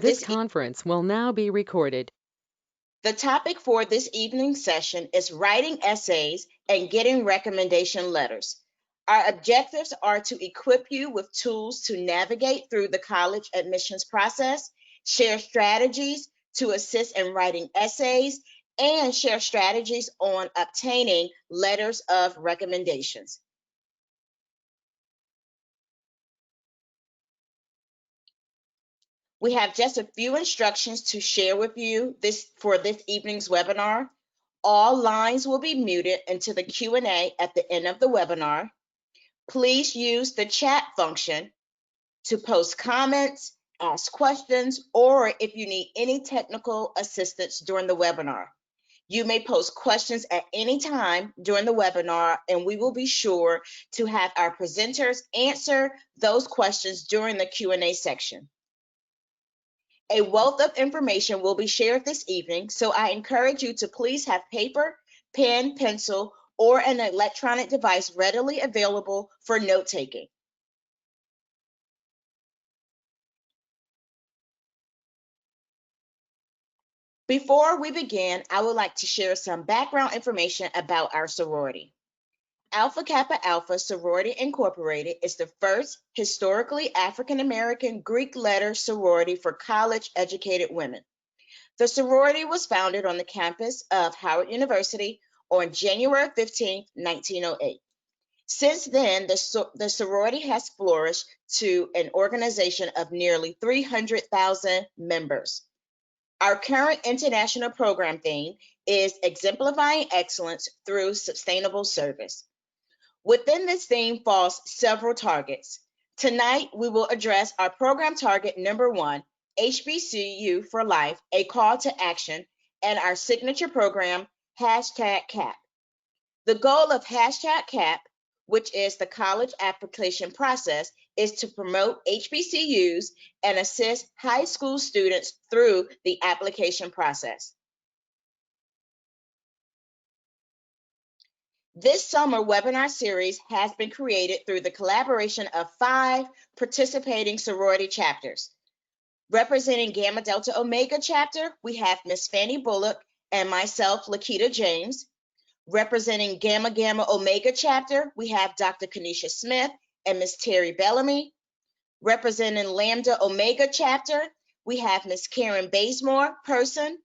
This conference will now be recorded. The topic for this evening's session is writing essays and getting recommendation letters. Our objectives are to equip you with tools to navigate through the college admissions process, share strategies to assist in writing essays, and share strategies on obtaining letters of recommendations. We have just a few instructions to share with you for this evening's webinar. All lines will be muted until the Q&A at the end of the webinar. Please use the chat function to post comments, ask questions, or if you need any technical assistance during the webinar. You may post questions at any time during the webinar, and we will be sure to have our presenters answer those questions during the Q&A section. A wealth of information will be shared this evening, so I encourage you to please have paper, pen, pencil, or an electronic device readily available for note-taking. Before we begin, I would like to share some background information about our sorority. Alpha Kappa Alpha Sorority Incorporated is the first historically African-American Greek letter sorority for college-educated women. The sorority was founded on the campus of Howard University on January 15, 1908. Since then, the sorority has flourished to an organization of nearly 300,000 members. Our current international program theme is Exemplifying Excellence Through Sustainable Service. Within this theme falls several targets. Tonight, we will address our program target number 1, HBCU for Life, a call to action, and our signature program, #CAP. The goal of #CAP, which is the college application process, is to promote HBCUs and assist high school students through the application process. This summer webinar series has been created through the collaboration of 5 participating sorority chapters. Representing Gamma Delta Omega chapter, we have Miss Fannie Bullock and myself, Lakita James. Representing Gamma Gamma Omega chapter, we have Dr. Kanisha Smith and Miss Terry Bellamy. Representing Lambda Omega chapter, we have Miss Karen Bazemore, person.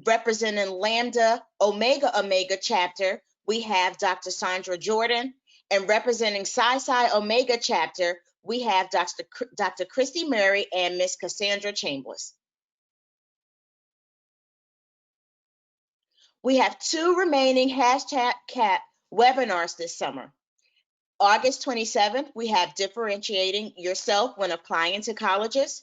Representing Lambda Omega Omega chapter, we have Dr. Sandra Jordan, and representing Psi Psi Omega chapter, we have Dr. Christy Murray and Miss Cassandra Chambliss. We have 2 remaining #CAP webinars this summer. August 27th, we have Differentiating Yourself When Applying to Colleges.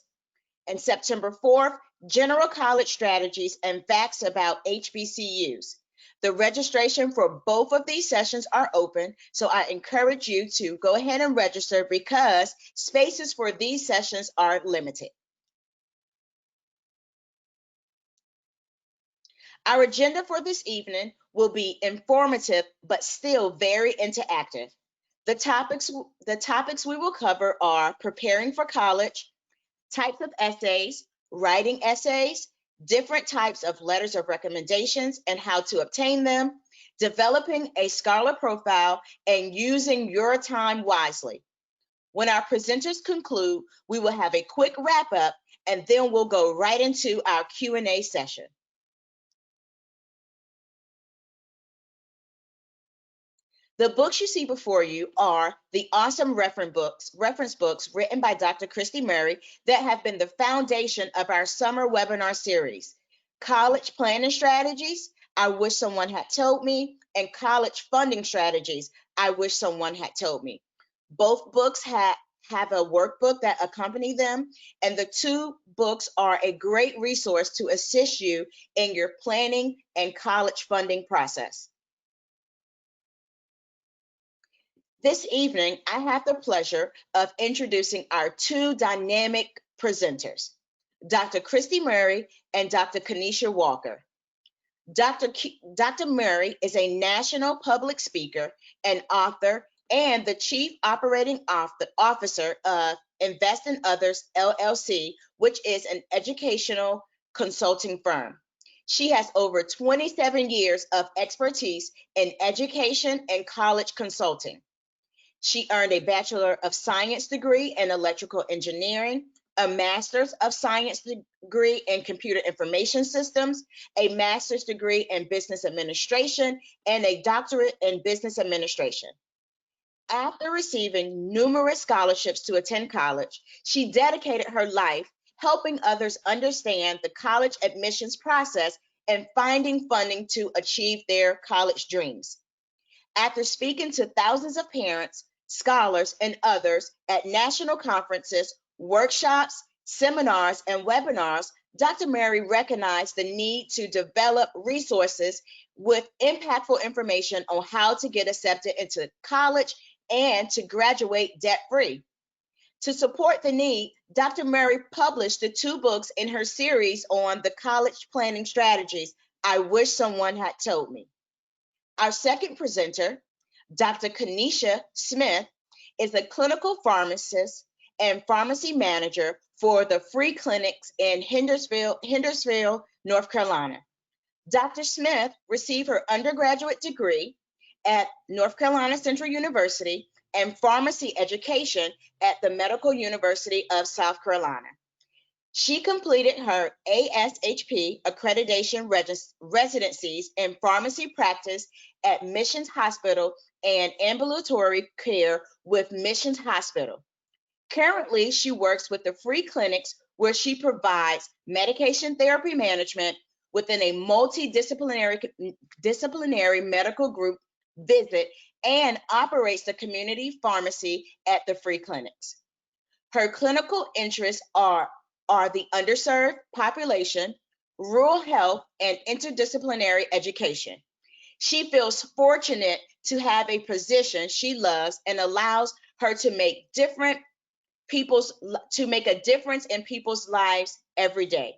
And September 4th, General College Strategies and Facts About HBCUs. The registration for both of these sessions are open, so I encourage you to go ahead and register because spaces for these sessions are limited. Our agenda for this evening will be informative but still very interactive. The topics we will cover are preparing for college, types of essays, writing essays, different types of letters of recommendations and how to obtain them, developing a scholar profile, and using your time wisely. When our presenters conclude, we will have a quick wrap up and then we'll go right into our Q&A session. The books you see before you are the awesome reference books written by Dr. Christy Murray that have been the foundation of our summer webinar series. College Planning Strategies, I Wish Someone Had Told Me, and College Funding Strategies, I Wish Someone Had Told Me. Both books have a workbook that accompany them, and the 2 books are a great resource to assist you in your planning and college funding process. This evening, I have the pleasure of introducing our 2 dynamic presenters, Dr. Christy Murray and Dr. Kanisha Walker. Dr. Murray is a national public speaker and author and the Chief Operating Officer of Invest in Others, LLC, which is an educational consulting firm. She has over 27 years of expertise in education and college consulting. She earned a Bachelor of Science degree in electrical engineering, a Master's of Science degree in computer information systems, a Master's degree in business administration, and a doctorate in business administration. After receiving numerous scholarships to attend college, she dedicated her life helping others understand the college admissions process and finding funding to achieve their college dreams. After speaking to thousands of parents, scholars, and others at national conferences, workshops, seminars, and webinars, Dr. Mary recognized the need to develop resources with impactful information on how to get accepted into college and to graduate debt-free. To support the need, Dr. Murray published the 2 books in her series on the college planning strategies, I Wish Someone Had Told Me. Our second presenter, Dr. Kenesha Smith, is a clinical pharmacist and pharmacy manager for the free clinics in Hendersonville, North Carolina. Dr. Smith received her undergraduate degree at North Carolina Central University and pharmacy education at the Medical University of South Carolina. She completed her ASHP accreditation residencies in pharmacy practice at Missions Hospital and ambulatory care with Missions Hospital. Currently, she works with the free clinics where she provides medication therapy management within a multidisciplinary medical group visit and operates the community pharmacy at the free clinics. Her clinical interests are the underserved population, rural health, and interdisciplinary education. She feels fortunate to have a position she loves and allows her to make a difference in people's lives every day.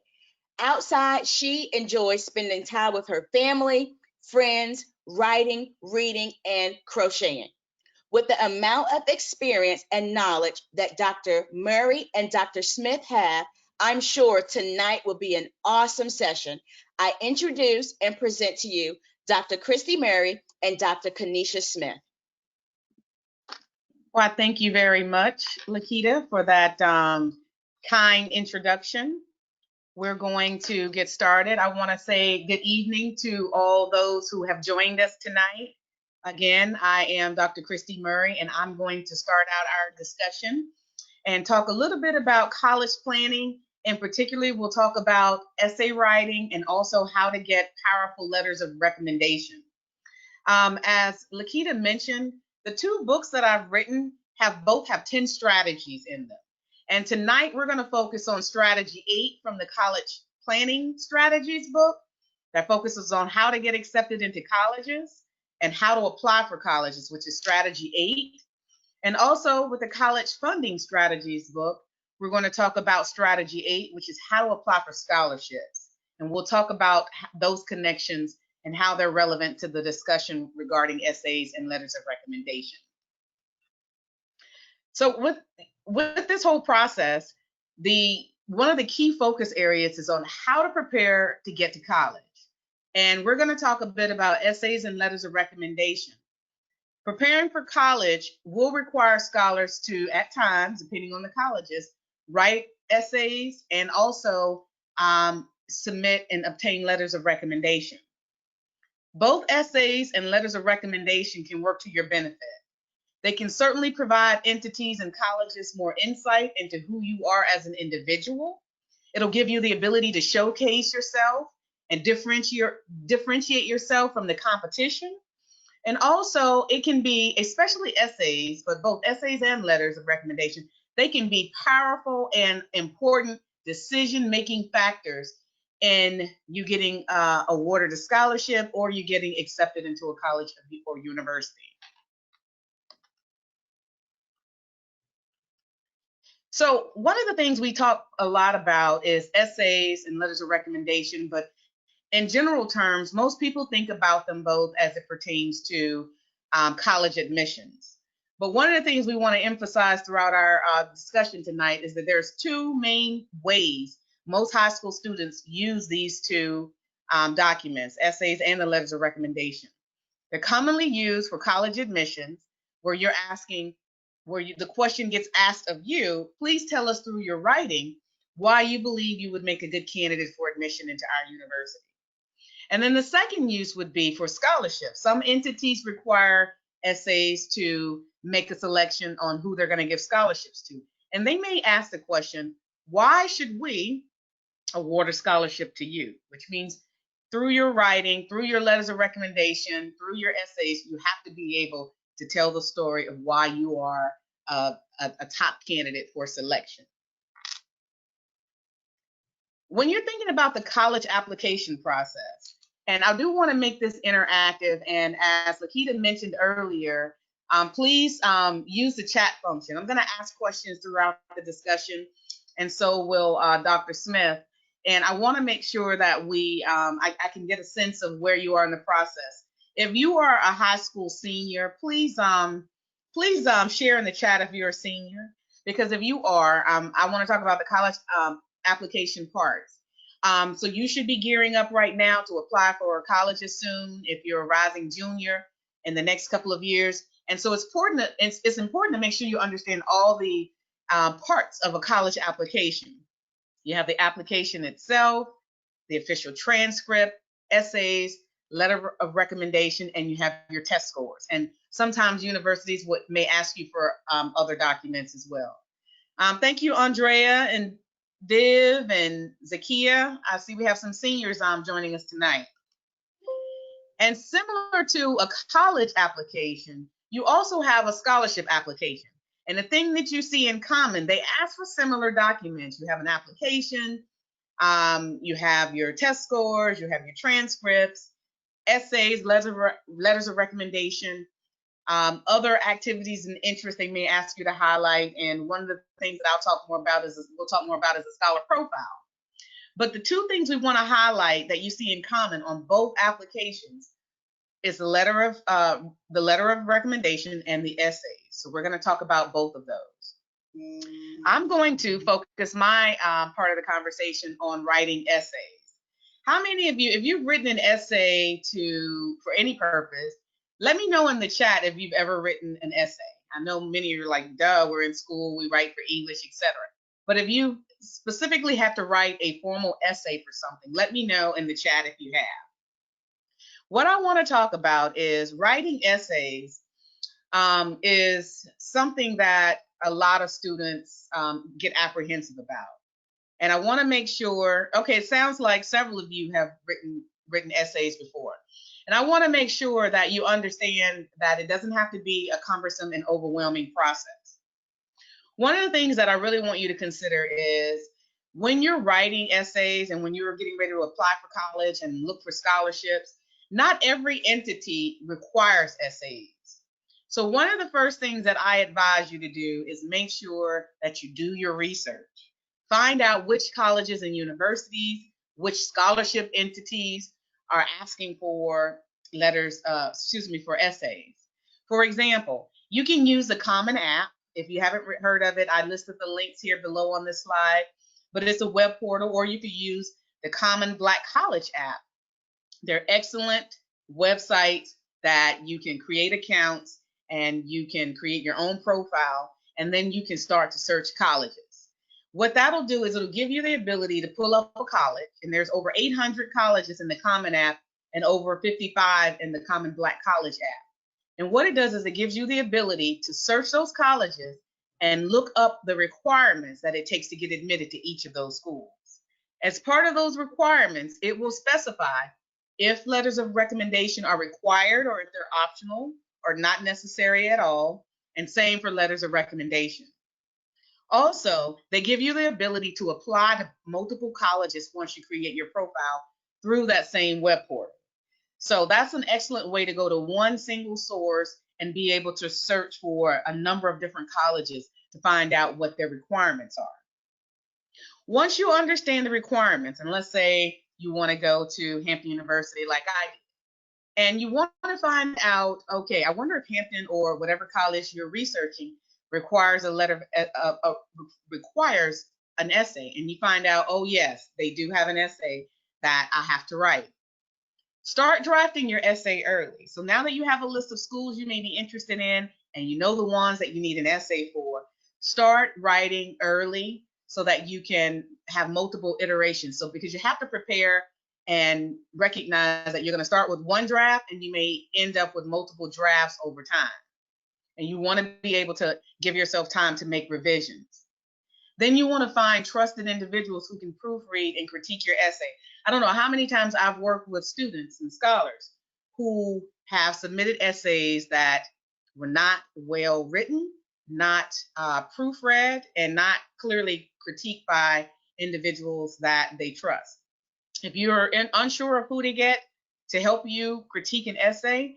Outside, she enjoys spending time with her family, friends, writing, reading, and crocheting. With the amount of experience and knowledge that Dr. Murray and Dr. Smith have, I'm sure tonight will be an awesome session. I introduce and present to you Dr. Christy Murray and Dr. Kenesha Smith. Well, thank you very much, Lakita, for that kind introduction. We're going to get started. I want to say good evening to all those who have joined us tonight. Again, I am Dr. Christy Murray, and I'm going to start out our discussion and talk a little bit about college planning. And particularly, we'll talk about essay writing and also how to get powerful letters of recommendation. As Lakita mentioned, the 2 books that I've written both have 10 strategies in them. And tonight we're going to focus on strategy 8 from the college planning strategies book that focuses on how to get accepted into colleges and how to apply for colleges, which is strategy 8. And also with the college funding strategies book, we're going to talk about strategy 8, which is how to apply for scholarships. And we'll talk about those connections and how they're relevant to the discussion regarding essays and letters of recommendation. So with this whole process, one of the key focus areas is on how to prepare to get to college. And we're going to talk a bit about essays and letters of recommendation. Preparing for college will require scholars to, at times, depending on the colleges, write essays and also submit and obtain letters of recommendation. Both essays and letters of recommendation can work to your benefit. They can certainly provide entities and colleges more insight into who you are as an individual. It'll give you the ability to showcase yourself and differentiate yourself from the competition. And also, it can be, especially essays, but both essays and letters of recommendation, they can be powerful and important decision-making factors in you getting awarded a scholarship or you getting accepted into a college or university. So one of the things we talk a lot about is essays and letters of recommendation, but in general terms, most people think about them both as it pertains to college admissions. But one of the things we want to emphasize throughout our discussion tonight is that there's two main ways most high school students use these two documents, essays and the letters of recommendation. They're commonly used for college admissions, where you're asking, the question gets asked of you, please tell us through your writing why you believe you would make a good candidate for admission into our university. And then the second use would be for scholarships. Some entities require essays to make a selection on who they're going to give scholarships to. And they may ask the question, why should we award a scholarship to you? Which means through your writing, through your letters of recommendation, through your essays, you have to be able to tell the story of why you are a top candidate for selection. When you're thinking about the college application process, and I do want to make this interactive, and as Lakita mentioned earlier, please use the chat function. I'm going to ask questions throughout the discussion, and so will Dr. Smith. And I want to make sure that I can get a sense of where you are in the process. If you are a high school senior, please share in the chat if you're a senior, because if you are, I want to talk about the college application parts. So you should be gearing up right now to apply for colleges soon if you're a rising junior in the next couple of years. And so it's important to make sure you understand all the parts of a college application. You have the application itself, the official transcript, essays, letter of recommendation, and you have your test scores. And sometimes universities may ask you for other documents as well. Thank you, Andrea and Viv and Zakia. I see we have some seniors joining us tonight. And similar to a college application, you also have a scholarship application. And the thing that you see in common, they ask for similar documents. You have an application, you have your test scores, you have your transcripts, essays, letters of recommendation, other activities and interests they may ask you to highlight. And one of the things that we'll talk more about is the scholar profile. But the two things we want to highlight that you see in common on both applications is the letter of recommendation and the essays. So we're going to talk about both of those. I'm going to focus my part of the conversation on writing essays. How many of you, if you've written an essay for any purpose, let me know in the chat if you've ever written an essay. I know many of you are like, duh, we're in school, we write for English, etc. But if you specifically have to write a formal essay for something, let me know in the chat if you have. What I want to talk about is writing essays is something that a lot of students get apprehensive about. And I want to make sure, okay, it sounds like several of you have written essays before. And I want to make sure that you understand that it doesn't have to be a cumbersome and overwhelming process. One of the things that I really want you to consider is when you're writing essays and when you're getting ready to apply for college and look for scholarships, not every entity requires essays. So one of the first things that I advise you to do is make sure that you do your research. Find out which colleges and universities, which scholarship entities are asking for for essays. For example, you can use the Common app. If you haven't heard of it, I listed the links here below on this slide, but it's a web portal, or you could use the Common Black College app. They're excellent websites that you can create accounts and you can create your own profile, and then you can start to search colleges. What that'll do is it'll give you the ability to pull up a college, and there's over 800 colleges in the Common app and over 55 in the Common Black College app. And what it does is it gives you the ability to search those colleges and look up the requirements that it takes to get admitted to each of those schools. As part of those requirements, it will specify if letters of recommendation are required or if they're optional or not necessary at all, and same for letters of recommendation. Also, they give you the ability to apply to multiple colleges once you create your profile through that same web portal. So that's an excellent way to go to one single source and be able to search for a number of different colleges to find out what their requirements are. Once you understand the requirements, and let's say you want to go to Hampton University like I did, And you want to find out, okay, I wonder if Hampton or whatever college you're researching requires requires an essay. And you find out, oh yes, they do have an essay that I have to write. Start drafting your essay early. So now that you have a list of schools you may be interested in and you know the ones that you need an essay for, start writing early so that you can have multiple iterations. So because you have to prepare and recognize that you're going to start with one draft and you may end up with multiple drafts over time. And you want to be able to give yourself time to make revisions. Then you want to find trusted individuals who can proofread and critique your essay. I don't know how many times I've worked with students and scholars who have submitted essays that were not well written, not proofread, and not clearly critiqued by individuals that they trust. If you're unsure of who to get to help you critique an essay,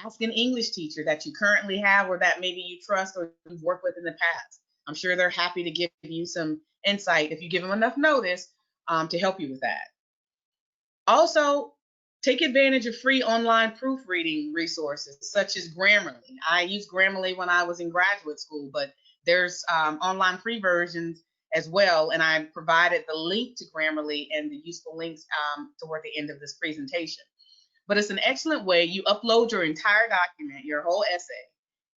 ask an English teacher that you currently have or that maybe you trust or you've worked with in the past. I'm sure they're happy to give you some insight if you give them enough notice to help you with that. Also, take advantage of free online proofreading resources such as Grammarly. I used Grammarly when I was in graduate school, but there's online free versions as well, and I provided the link to Grammarly and the useful links toward the end of this presentation. But it's an excellent way. You upload your entire document, your whole essay,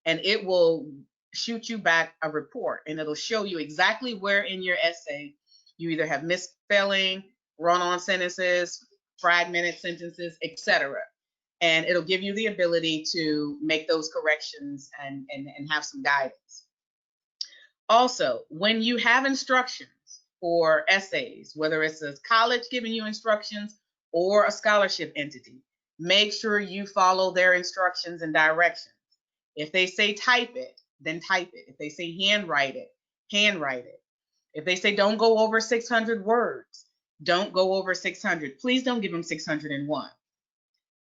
and it will shoot you back a report, and it'll show you exactly where in your essay you either have misspelling, run-on sentences, fragmented sentences, etc. And it'll give you the ability to make those corrections and have some guidance. Also, when you have instructions for essays, whether it's a college giving you instructions or a scholarship entity, make sure you follow their instructions and directions. If they say type it, then type it. If they say handwrite it, handwrite it. If they say don't go over 600 words, don't go over 600. Please don't give them 601.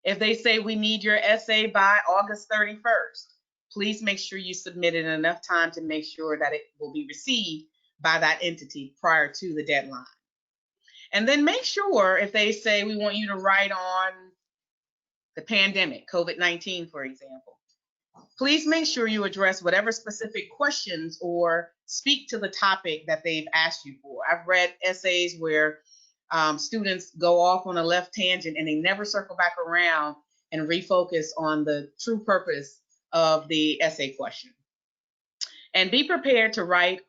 If they say we need your essay by August 31st, please make sure you submit it in enough time to make sure that it will be received by that entity prior to the deadline. And then make sure if they say we want you to write on the pandemic, COVID-19, for example, please make sure you address whatever specific questions or speak to the topic that they've asked you for. I've read essays where students go off on a left tangent and they never circle back around and refocus on the true purpose of the essay question. And be prepared to write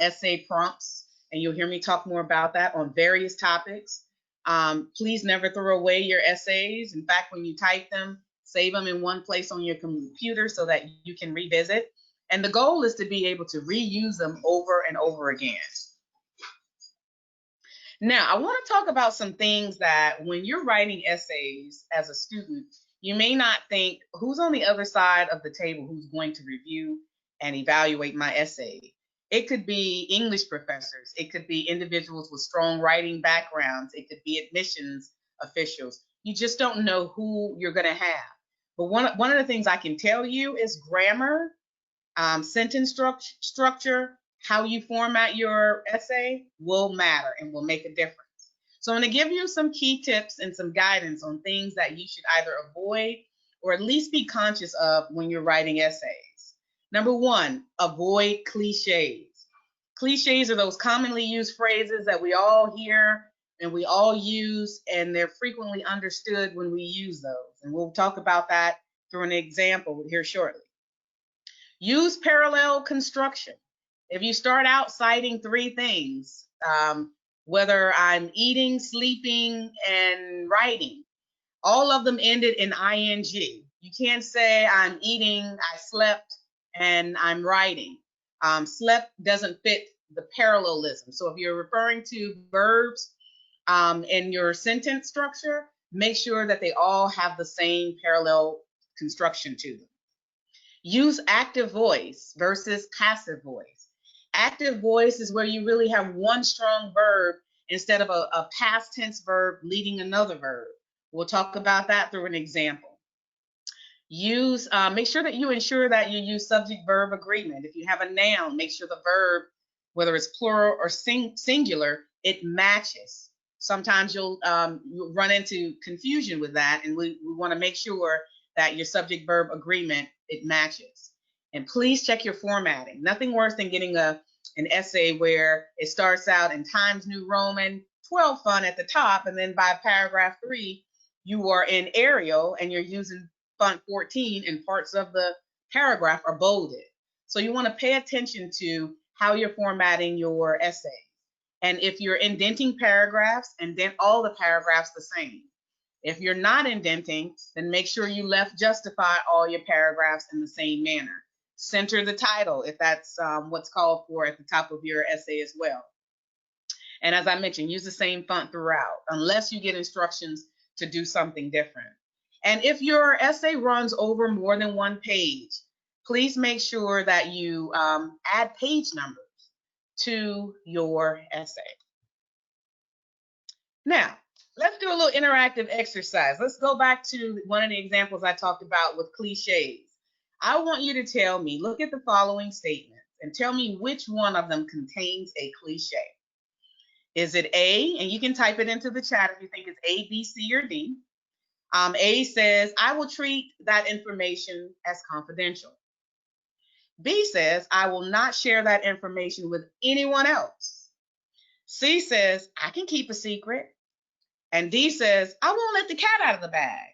essay prompts, and you'll hear me talk more about that on various topics. Please never throw away your essays. In fact, when you type them, save them in one place on your computer so that you can revisit. And the goal is to be able to reuse them over and over again. Now, I want to talk about some things that when you're writing essays as a student, you may not think, who's on the other side of the table who's going to review and evaluate my essay? It could be English professors. It could be individuals with strong writing backgrounds. It could be admissions officials. You just don't know who you're going to have. But one of the things I can tell you is grammar, sentence structure, how you format your essay will matter and will make a difference. So I'm going to give you some key tips and some guidance on things that you should either avoid or at least be conscious of when you're writing essays. Number one, avoid cliches. Cliches are those commonly used phrases that we all hear and we all use, and they're frequently understood when we use those. And we'll talk about that through an example here shortly. Use parallel construction. If you start out citing three things, whether I'm eating, sleeping, and writing, all of them ended in ing. You can't say I'm eating, I slept, and I'm writing. Slept doesn't fit the parallelism. So if you're referring to verbs in your sentence structure, make sure that they all have the same parallel construction to them. Use active voice versus passive voice. Active voice is where you really have one strong verb instead of a past tense verb leading another verb. We'll talk about that through an example. Make sure that you ensure that you use subject-verb agreement. If you have a noun, make sure the verb, whether it's plural or singular, it matches. Sometimes you'll run into confusion with that, and we want to make sure that your subject verb agreement, it matches. And please check your formatting. Nothing worse than getting an essay where it starts out in Times New Roman 12 font at the top, and then by paragraph 3 you are in Arial and you're using font 14 and parts of the paragraph are bolded. So you want to pay attention to how you're formatting your essay. And if you're indenting paragraphs, indent all the paragraphs the same. If you're not indenting, then make sure you left justify all your paragraphs in the same manner. Center the title if that's what's called for at the top of your essay as well. And as I mentioned, use the same font throughout, unless you get instructions to do something different. And if your essay runs over more than one page, please make sure that you add page numbers to your essay. Now, let's do a little interactive exercise. Let's go back to one of the examples I talked about with cliches. I want you to tell me, look at the following statements and tell me which one of them contains a cliche. Is it A? And you can type it into the chat if you think it's A, B, C, or D. A says, I will treat that information as confidential. B says, I will not share that information with anyone else. C says, I can keep a secret. And D says, I won't let the cat out of the bag.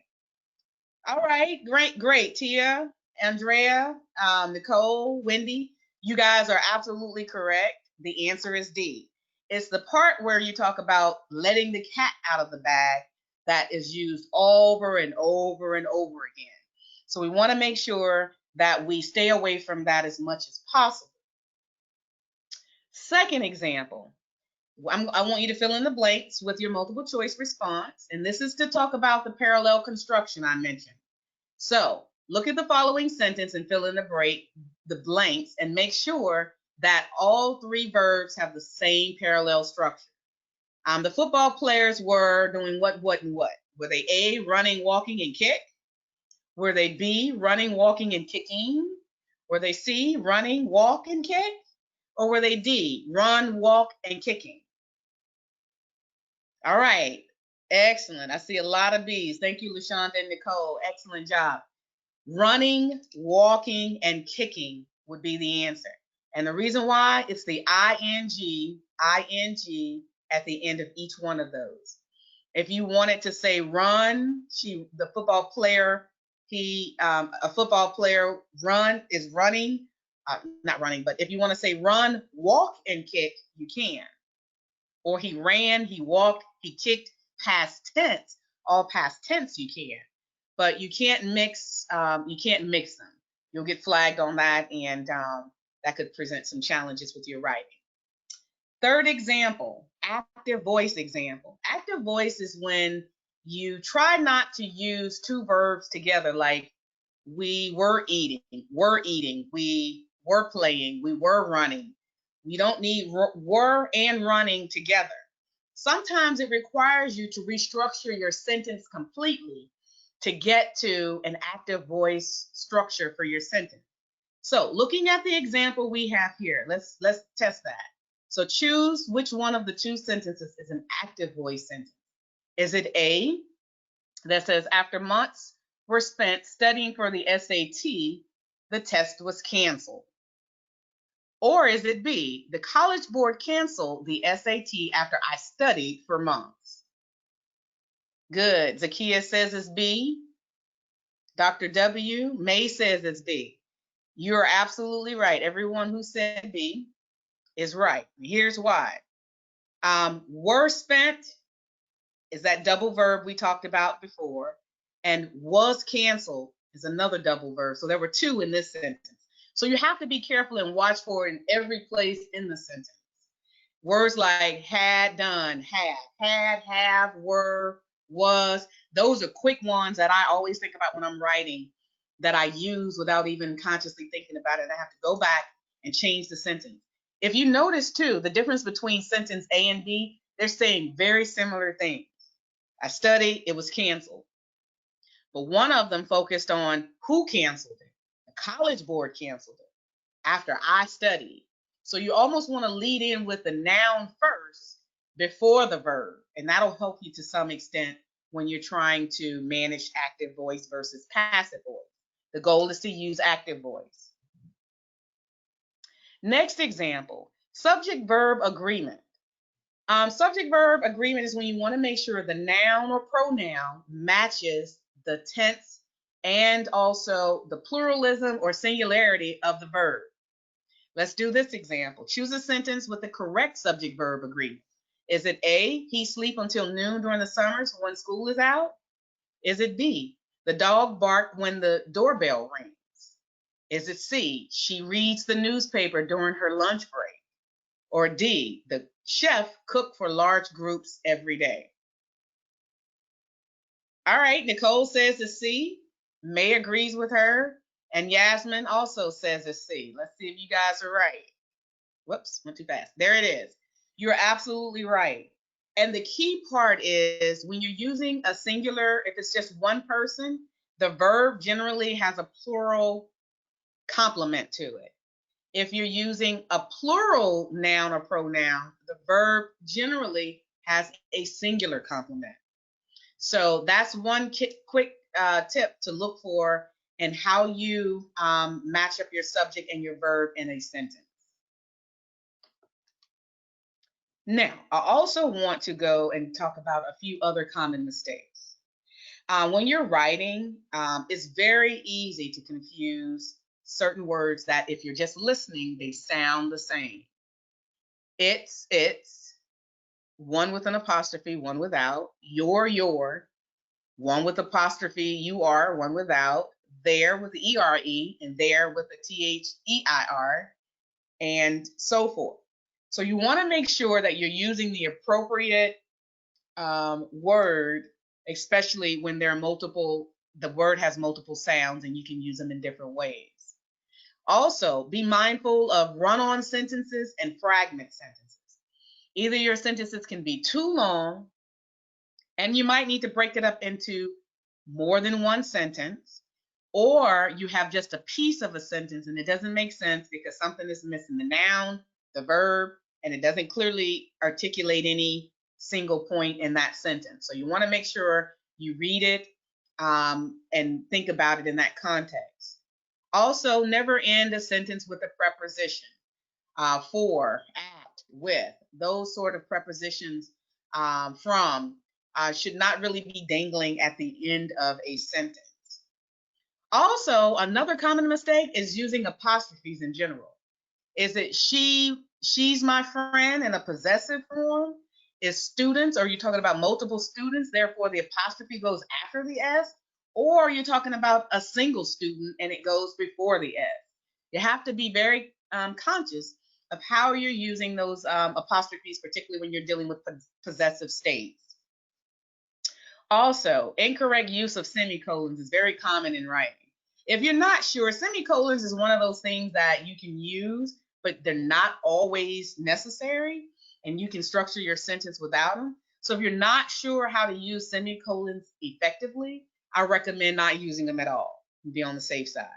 All right, great. Tia, Andrea, Nicole, Wendy, you guys are absolutely correct. The answer is D. It's the part where you talk about letting the cat out of the bag that is used over and over and over again. So we want to make sure that we stay away from that as much as possible. Second example, I want you to fill in the blanks with your multiple choice response, and this is to talk about the parallel construction I mentioned. So look at the following sentence and fill in the blanks, and make sure that all three verbs have the same parallel structure. The football players were doing what, and what? Were they A, running, walking, and kick? Were they B, running, walking, and kicking? Were they C, running, walk, and kick? Or were they D, run, walk, and kicking? All right, excellent. I see a lot of B's. Thank you, LaShonda and Nicole. Excellent job. Running, walking, and kicking would be the answer. And the reason why, it's the ing at the end of each one of those. If you wanted to say run, the football player, a football player is running, not running, but if you want to say run, walk, and kick, you can. Or he ran, he walked, he kicked, past tense, all past tense you can. But you can't mix them. You'll get flagged on that, and that could present some challenges with your writing. Third example, active voice example. Active voice is when you try not to use two verbs together, like we were eating, we were playing, we were running. We don't need were and running together. Sometimes it requires you to restructure your sentence completely to get to an active voice structure for your sentence. So looking at the example we have here, let's test that. So choose which one of the two sentences is an active voice sentence. Is it A, that says after months were spent studying for the SAT, the test was canceled? Or is it B, the College Board canceled the SAT after I studied for months? Good. Zakia says it's B. Dr. W, May says it's B. You're absolutely right. Everyone who said B is right. Here's why. Were spent is that double verb we talked about before, and was canceled is another double verb. So there were two in this sentence. So you have to be careful and watch for it in every place in the sentence. Words like had, done, had, have, were, was, those are quick ones that I always think about when I'm writing, that I use without even consciously thinking about it. I have to go back and change the sentence. If you notice too, the difference between sentence A and B, they're saying very similar things. I studied, it was canceled. But one of them focused on who canceled it. The College Board canceled it after I studied. So you almost want to lead in with the noun first before the verb. And that'll help you to some extent when you're trying to manage active voice versus passive voice. The goal is to use active voice. Next example, subject-verb agreement. Subject-verb agreement is when you want to make sure the noun or pronoun matches the tense and also the pluralism or singularity of the verb. Let's do this example. Choose a sentence with the correct subject-verb agreement. Is it A, he sleep until noon during the summers when school is out? Is it B, the dog barked when the doorbell rings? Is it C, she reads the newspaper during her lunch break? Or D, the chef cooked for large groups every day? All right, Nicole says it's C. May agrees with her. And Yasmin also says it's C. Let's see if you guys are right. Whoops, went too fast. There it is. You're absolutely right. And the key part is when you're using a singular, if it's just one person, the verb generally has a plural complement to it. If you're using a plural noun or pronoun, the verb generally has a singular complement. So that's one quick tip to look for in how you match up your subject and your verb in a sentence. Now, I also want to go and talk about a few other common mistakes. When you're writing, it's very easy to confuse certain words that if you're just listening, they sound the same. It's, one with an apostrophe, one without. Your, one with apostrophe, you are, one without. There with the ERE, and there with the THEIR, and so forth. So you want to make sure that you're using the appropriate word, especially when there are multiple, the word has multiple sounds and you can use them in different ways. Also, be mindful of run-on sentences and fragment sentences. Either your sentences can be too long, and you might need to break it up into more than one sentence, or you have just a piece of a sentence and it doesn't make sense because something is missing, the noun, the verb, and it doesn't clearly articulate any single point in that sentence. So you want to make sure you read it and think about it in that context. Also, never end a sentence with a preposition. For, at, with, those sort of prepositions from should not really be dangling at the end of a sentence. Also, another common mistake is using apostrophes in general. Is it she's my friend in a possessive form? Is students, or are you talking about multiple students, therefore the apostrophe goes after the S? Or you're talking about a single student and it goes before the S? You have to be very conscious of how you're using those apostrophes, particularly when you're dealing with possessive states. Also, incorrect use of semicolons is very common in writing. If you're not sure, semicolons is one of those things that you can use, but they're not always necessary, and you can structure your sentence without them. So if you're not sure how to use semicolons effectively, I recommend not using them at all and be on the safe side,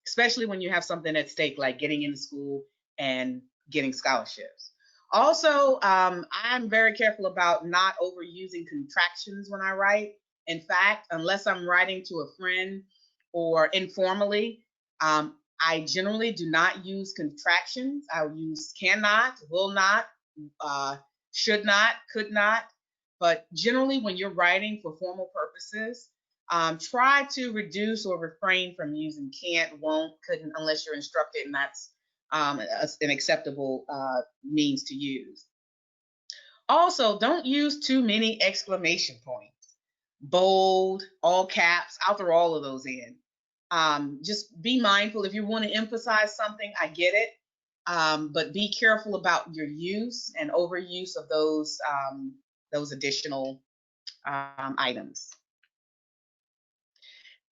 especially when you have something at stake like getting into school and getting scholarships. Also, I'm very careful about not overusing contractions when I write. In fact, unless I'm writing to a friend or informally, I generally do not use contractions. I'll use cannot, will not, should not, could not. But generally, when you're writing for formal purposes, try to reduce or refrain from using can't, won't, couldn't, unless you're instructed and that's an acceptable means to use. Also, don't use too many exclamation points. Bold, all caps, I'll throw all of those in. Just be mindful. If you want to emphasize something, I get it. But be careful about your use and overuse of those additional items.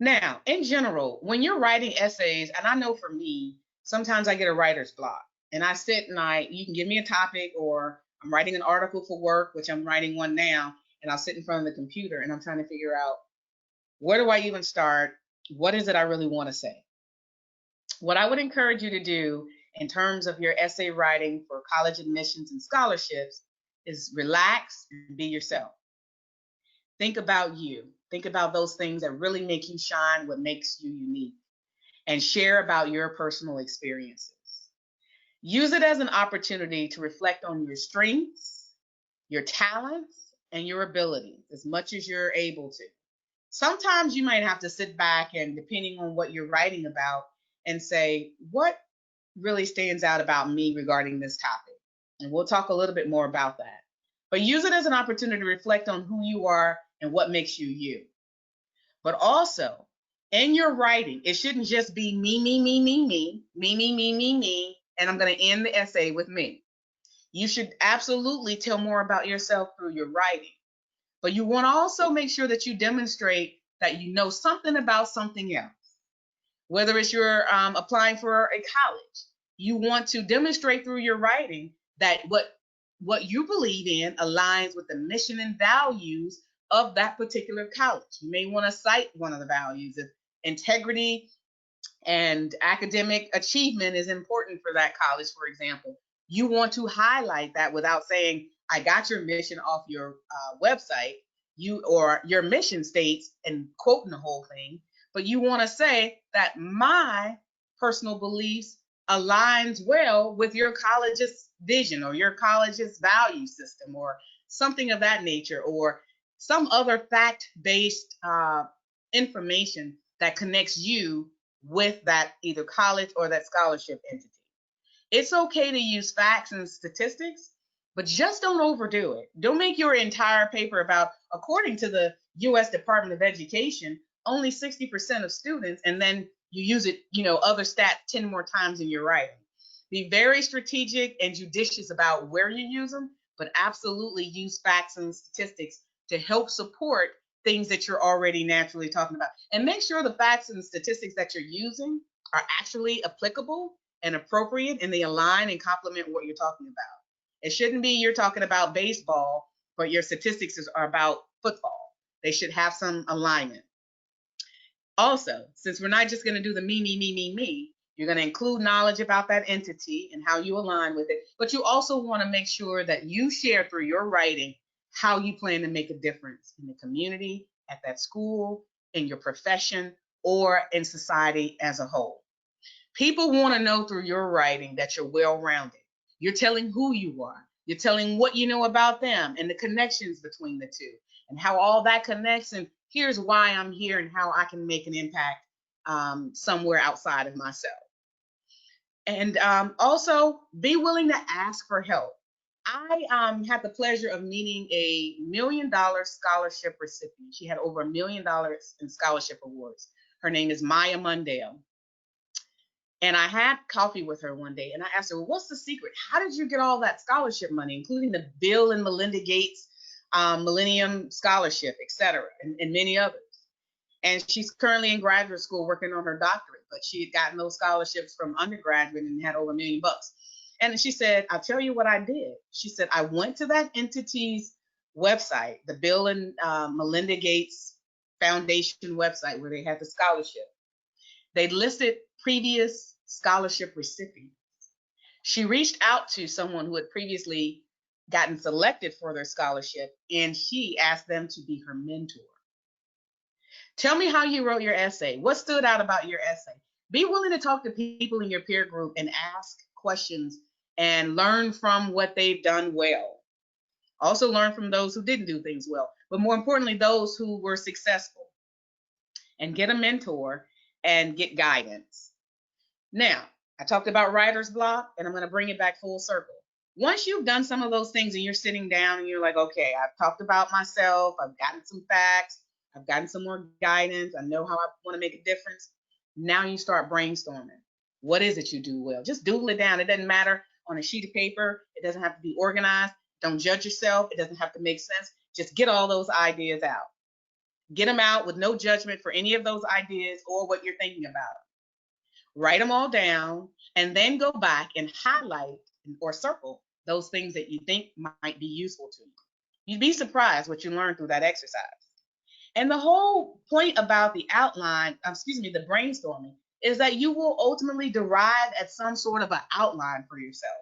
Now, in general, when you're writing essays, and I know for me, sometimes I get a writer's block and I sit and you can give me a topic, or I'm writing an article for work, which I'm writing one now, and I'll sit in front of the computer and I'm trying to figure out, where do I even start? What is it I really want to say? What I would encourage you to do in terms of your essay writing for college admissions and scholarships is relax and be yourself. Think about you. Think about those things that really make you shine, what makes you unique, and share about your personal experiences. Use it as an opportunity to reflect on your strengths, your talents, and your abilities as much as you're able to. Sometimes you might have to sit back and, depending on what you're writing about, and say, what really stands out about me regarding this topic? And we'll talk a little bit more about that. But use it as an opportunity to reflect on who you are and what makes you you. But also, in your writing, it shouldn't just be me, and I'm going to end the essay with me. You should absolutely tell more about yourself through your writing. But you want to also make sure that you demonstrate that you know something about something else. Whether it's you're applying for a college, you want to demonstrate through your writing that what you believe in aligns with the mission and values of that particular college. You may want to cite one of the values. If integrity and academic achievement is important for that college, for example, you want to highlight that without saying, I got your mission off your website, or your mission states, and quoting the whole thing, but you want to say that my personal beliefs aligns well with your college's vision or your college's value system or something of that nature, or some other fact-based information that connects you with that either college or that scholarship entity. It's okay to use facts and statistics, but just don't overdo it. Don't make your entire paper about, according to the U.S. Department of Education, only 60% of students, and then you use it, other stats 10 more times in your writing. Be very strategic and judicious about where you use them, but absolutely use facts and statistics to help support things that you're already naturally talking about. And make sure the facts and statistics that you're using are actually applicable and appropriate, and they align and complement what you're talking about. It shouldn't be you're talking about baseball, but your statistics are about football. They should have some alignment. Also, since we're not just going to do the me, you're going to include knowledge about that entity and how you align with it, but you also want to make sure that you share through your writing how you plan to make a difference in the community, at that school, in your profession, or in society as a whole. People want to know through your writing that you're well-rounded. You're telling who you are. You're telling what you know about them and the connections between the two and how all that connects, and here's why I'm here and how I can make an impact somewhere outside of myself. And also be willing to ask for help. I had the pleasure of meeting a $1 million scholarship recipient. She had over $1 million in scholarship awards. Her name is Maya Mundale. And I had coffee with her one day, and I asked her, well, what's the secret? How did you get all that scholarship money, including the Bill and Melinda Gates Millennium Scholarship, et cetera, and many others? And she's currently in graduate school working on her doctorate, but she had gotten those scholarships from undergraduate and had over $1 million. And she said, I'll tell you what I did. She said, I went to that entity's website, the Bill and Melinda Gates Foundation website, where they had the scholarship. They listed previous scholarship recipients. She reached out to someone who had previously gotten selected for their scholarship, and she asked them to be her mentor. Tell me how you wrote your essay. What stood out about your essay? Be willing to talk to people in your peer group and ask questions and learn from what they've done well. Also learn from those who didn't do things well, but more importantly, those who were successful. And get a mentor and get guidance. Now, I talked about writer's block, and I'm going to bring it back full circle. Once you've done some of those things and you're sitting down and you're like, okay, I've talked about myself, I've gotten some facts, I've gotten some more guidance, I know how I want to make a difference. Now you start brainstorming. What is it you do well? Just doodle it down. It doesn't matter on a sheet of paper. It doesn't have to be organized. Don't judge yourself. It doesn't have to make sense. Just get all those ideas out. Get them out with no judgment for any of those ideas or what you're thinking about. Write them all down, and then go back and highlight or circle those things that you think might be useful to you. You'd be surprised what you learn through that exercise. And the whole point about the the brainstorming, is that you will ultimately derive at some sort of an outline for yourself.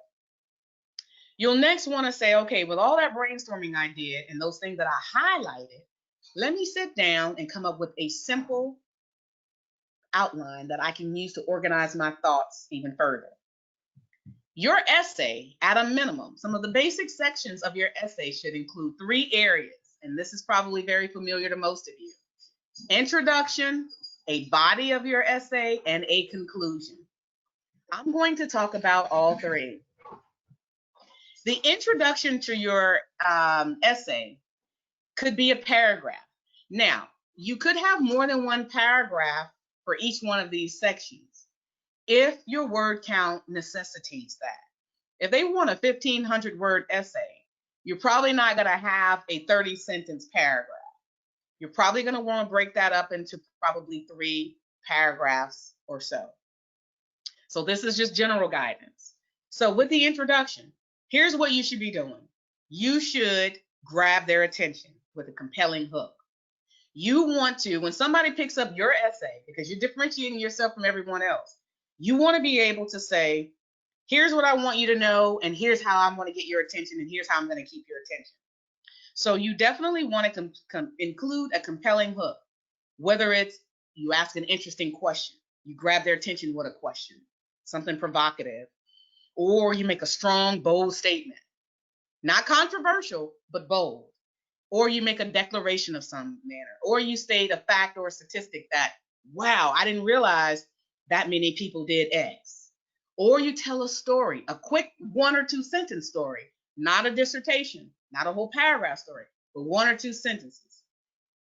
You'll next want to say, okay, with all that brainstorming I did and those things that I highlighted, let me sit down and come up with a simple outline that I can use to organize my thoughts even further. Your essay, at a minimum, some of the basic sections of your essay should include 3 areas, and this is probably very familiar to most of you. Introduction, a body of your essay, and a conclusion. I'm going to talk about all 3. The introduction to your essay could be a paragraph. Now, you could have more than one paragraph for each one of these sections if your word count necessitates that. If they want a 1,500 word essay, you're probably not going to have a 30-sentence paragraph. You're probably going to want to break that up into probably 3 paragraphs or so. So this is just general guidance. So with the introduction, here's what you should be doing. You should grab their attention with a compelling hook. You want to, when somebody picks up your essay, because you're differentiating yourself from everyone else, you want to be able to say, here's what I want you to know, and here's how I'm going to get your attention, and here's how I'm going to keep your attention. So you definitely want to include a compelling hook, whether it's you ask an interesting question, you grab their attention with a question, something provocative, or you make a strong, bold statement, not controversial, but bold, or you make a declaration of some manner, or you state a fact or a statistic that, wow, I didn't realize that many people did X. Or you tell a story, a quick 1 or 2 sentence story, not a dissertation, not a whole paragraph story, but 1 or 2 sentences.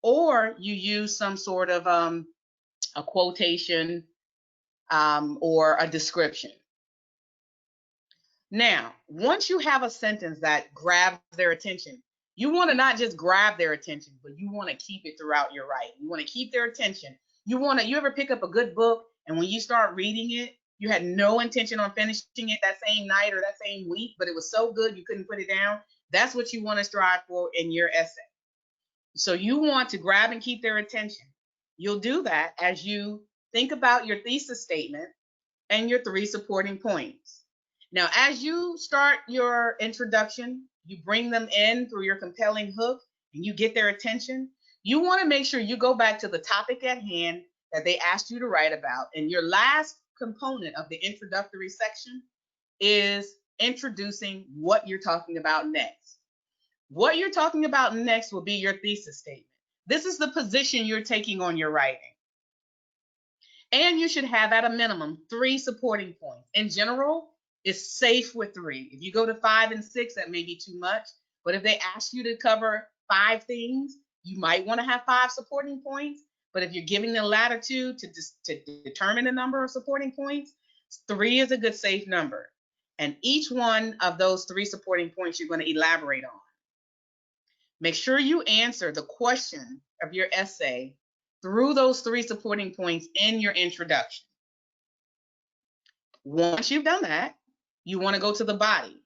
Or you use some sort of a quotation or a description. Now, once you have a sentence that grabs their attention, you want to not just grab their attention, but you want to keep it throughout your writing. You want to keep their attention. You ever pick up a good book and when you start reading it, you had no intention on finishing it that same night or that same week, but it was so good you couldn't put it down? That's what you want to strive for in your essay. So you want to grab and keep their attention. You'll do that as you think about your thesis statement and your 3 supporting points. Now, as you start your introduction, you bring them in through your compelling hook and you get their attention. You want to make sure you go back to the topic at hand that they asked you to write about. And your last component of the introductory section is introducing what you're talking about next. What you're talking about next will be your thesis statement. This is the position you're taking on your writing. And you should have at a minimum 3 supporting points. In general, it's safe with 3. If you go to 5 and 6, that may be too much. But if they ask you to cover 5 things, you might want to have 5 supporting points. But if you're giving the latitude to determine the number of supporting points, 3 is a good safe number. And each one of those 3 supporting points you're going to elaborate on. Make sure you answer the question of your essay through those 3 supporting points in your introduction. Once you've done that, you want to go to the body.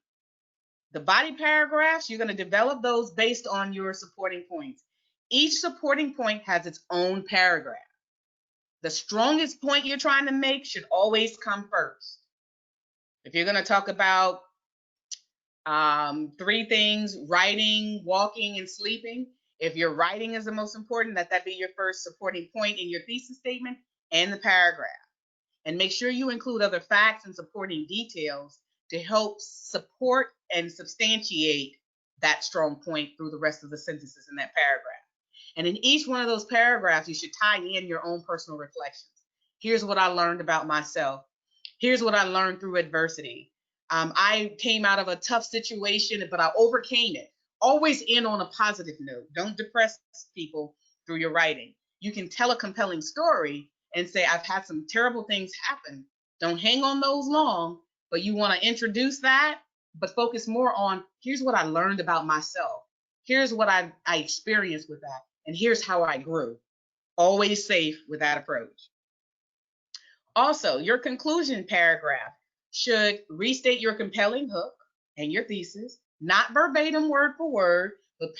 The body paragraphs, you're going to develop those based on your supporting points. Each supporting point has its own paragraph. The strongest point you're trying to make should always come first. If you're going to talk about 3 things, writing, walking, and sleeping, if your writing is the most important, that be your first supporting point in your thesis statement and the paragraph. And make sure you include other facts and supporting details to help support and substantiate that strong point through the rest of the sentences in that paragraph. And in each one of those paragraphs, you should tie in your own personal reflections. Here's what I learned about myself. Here's what I learned through adversity. I came out of a tough situation, but I overcame it. Always end on a positive note. Don't depress people through your writing. You can tell a compelling story and say, I've had some terrible things happen. Don't hang on those long, but you want to introduce that, but focus more on, here's what I learned about myself. Here's what I experienced with that, and here's how I grew. Always safe with that approach. Also, your conclusion paragraph should restate your compelling hook and your thesis, not verbatim word for word, but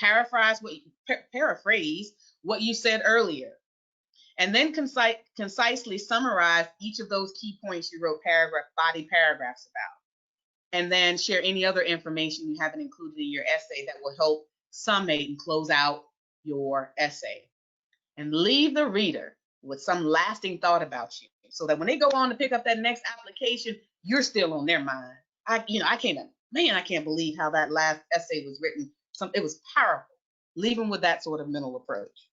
paraphrase what you said earlier. And then concisely summarize each of those key points you wrote body paragraphs about. and then share any other information you haven't included in your essay that will help summate and close out your essay. And leave the reader with some lasting thought about you, so that when they go on to pick up that next application, you're still on their mind. I can't believe how that last essay was written. It was powerful. Leave them with that sort of mental approach.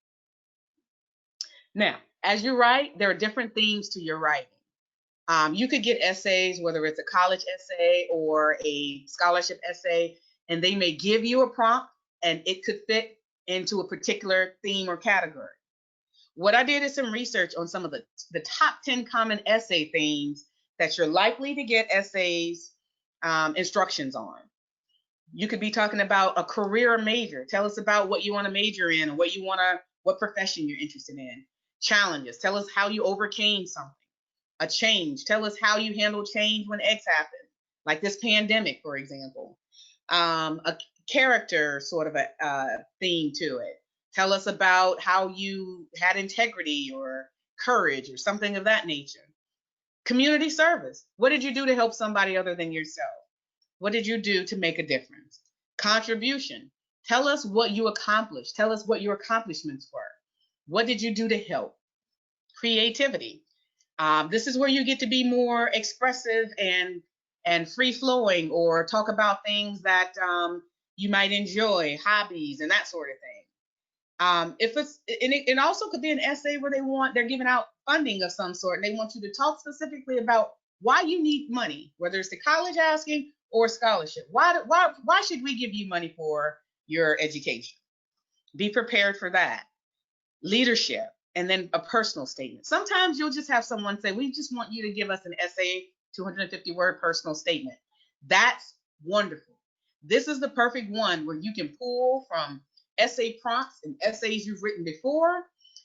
Now, as you write, there are different themes to your writing. You could get essays, whether it's a college essay or a scholarship essay, and they may give you a prompt and it could fit into a particular theme or category. What I did is some research on some of the top 10 common essay themes that you're likely to get essays instructions on. You could be talking about a career major. Tell us about what you want to major in and what profession you're interested in. Challenges. Tell us how you overcame something. A change. Tell us how you handle change when X happened, like this pandemic, for example. A character sort of a theme to it. Tell us about how you had integrity or courage or something of that nature. Community service. What did you do to help somebody other than yourself? What did you do to make a difference? Contribution. Tell us what you accomplished. Tell us what your accomplishments were. What did you do to help? Creativity. This is where you get to be more expressive and free-flowing, or talk about things that you might enjoy, hobbies, and that sort of thing. It also could be an essay where they're giving out funding of some sort, and they want you to talk specifically about why you need money, whether it's the college asking or scholarship. Why should we give you money for your education? Be prepared for that. Leadership, and then a personal statement. Sometimes you'll just have someone say, we just want you to give us an essay, 250-word personal statement. That's wonderful. This is the perfect one where you can pull from essay prompts and essays you've written before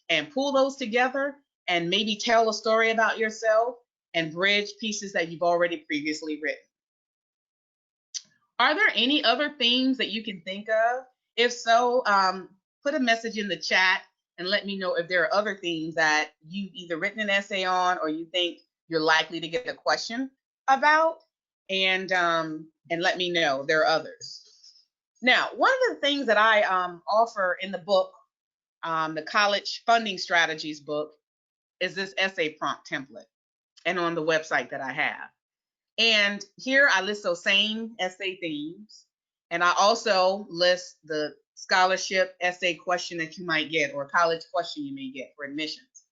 and pull those together and maybe tell a story about yourself and bridge pieces that you've already previously written. Are there any other themes that you can think of? If so, put a message in the chat and let me know if there are other themes that you've either written an essay on or you think you're likely to get a question about, and let me know if there are others. Now, one of the things that I offer in the book, the College Funding Strategies book, is this essay prompt template, and on the website that I have. And here I list those same essay themes, and I also list the scholarship essay question that you might get, or college question you may get for admissions.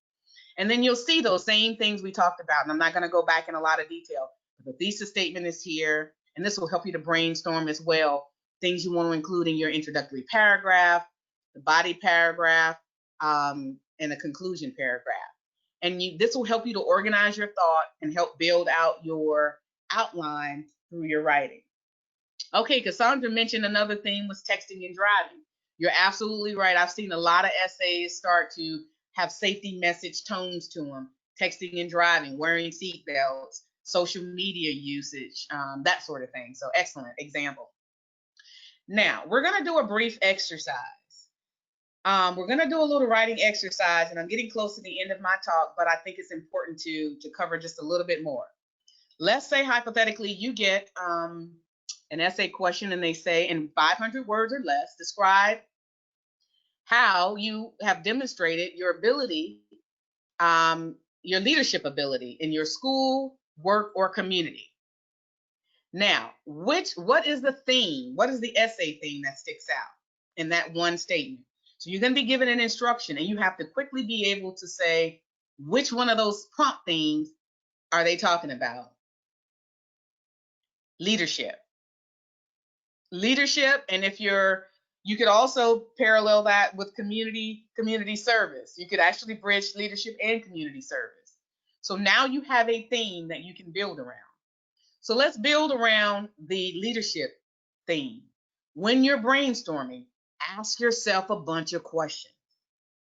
And then you'll see those same things we talked about, and I'm not going to go back in a lot of detail. The thesis statement is here, and this will help you to brainstorm as well, things you want to include in your introductory paragraph, the body paragraph, and a conclusion paragraph. And this will help you to organize your thought and help build out your outline through your writing. Okay, Cassandra mentioned another theme was texting and driving. You're absolutely right. I've seen a lot of essays start to have safety message tones to them. Texting and driving, wearing seat belts, social media usage, that sort of thing. So excellent example. Now, we're going to do a brief exercise. We're going to do a little writing exercise, and I'm getting close to the end of my talk, but I think it's important to cover just a little bit more. Let's say hypothetically you get an essay question, and they say in 500 words or less, describe how you have demonstrated your ability, your leadership ability in your school, work, or community. Now, what is the theme? What is the essay theme that sticks out in that one statement? So you're going to be given an instruction, and you have to quickly be able to say which one of those prompt themes are they talking about. Leadership, and if you could also parallel that with community service. You could actually bridge leadership and community service. So now you have a theme that you can build around. So let's build around the leadership theme. When you're brainstorming, ask yourself a bunch of questions.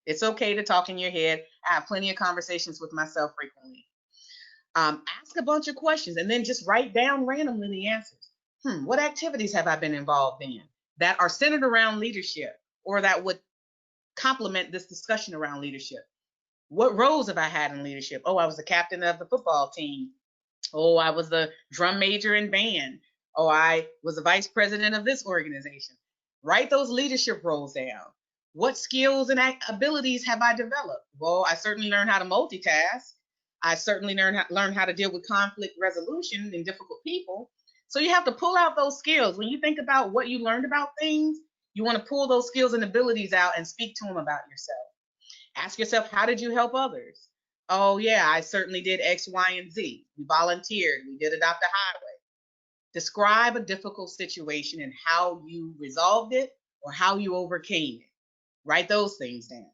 It's okay to talk in your head. I have plenty of conversations with myself frequently. Ask a bunch of questions and then just write down randomly the answers. What activities have I been involved in that are centered around leadership, or that would complement this discussion around leadership? What roles have I had in leadership? Oh, I was the captain of the football team. Oh, I was the drum major in band. Oh, I was the vice president of this organization. Write those leadership roles down. What skills and abilities have I developed? Well, I certainly learned how to multitask. I certainly learned how to deal with conflict resolution and difficult people. So you have to pull out those skills. When you think about what you learned about things, you want to pull those skills and abilities out and speak to them about yourself. Ask yourself, how did you help others? Oh, yeah, I certainly did X, Y, and Z. We volunteered. We did Adopt a Highway. Describe a difficult situation and how you resolved it or how you overcame it. Write those things down.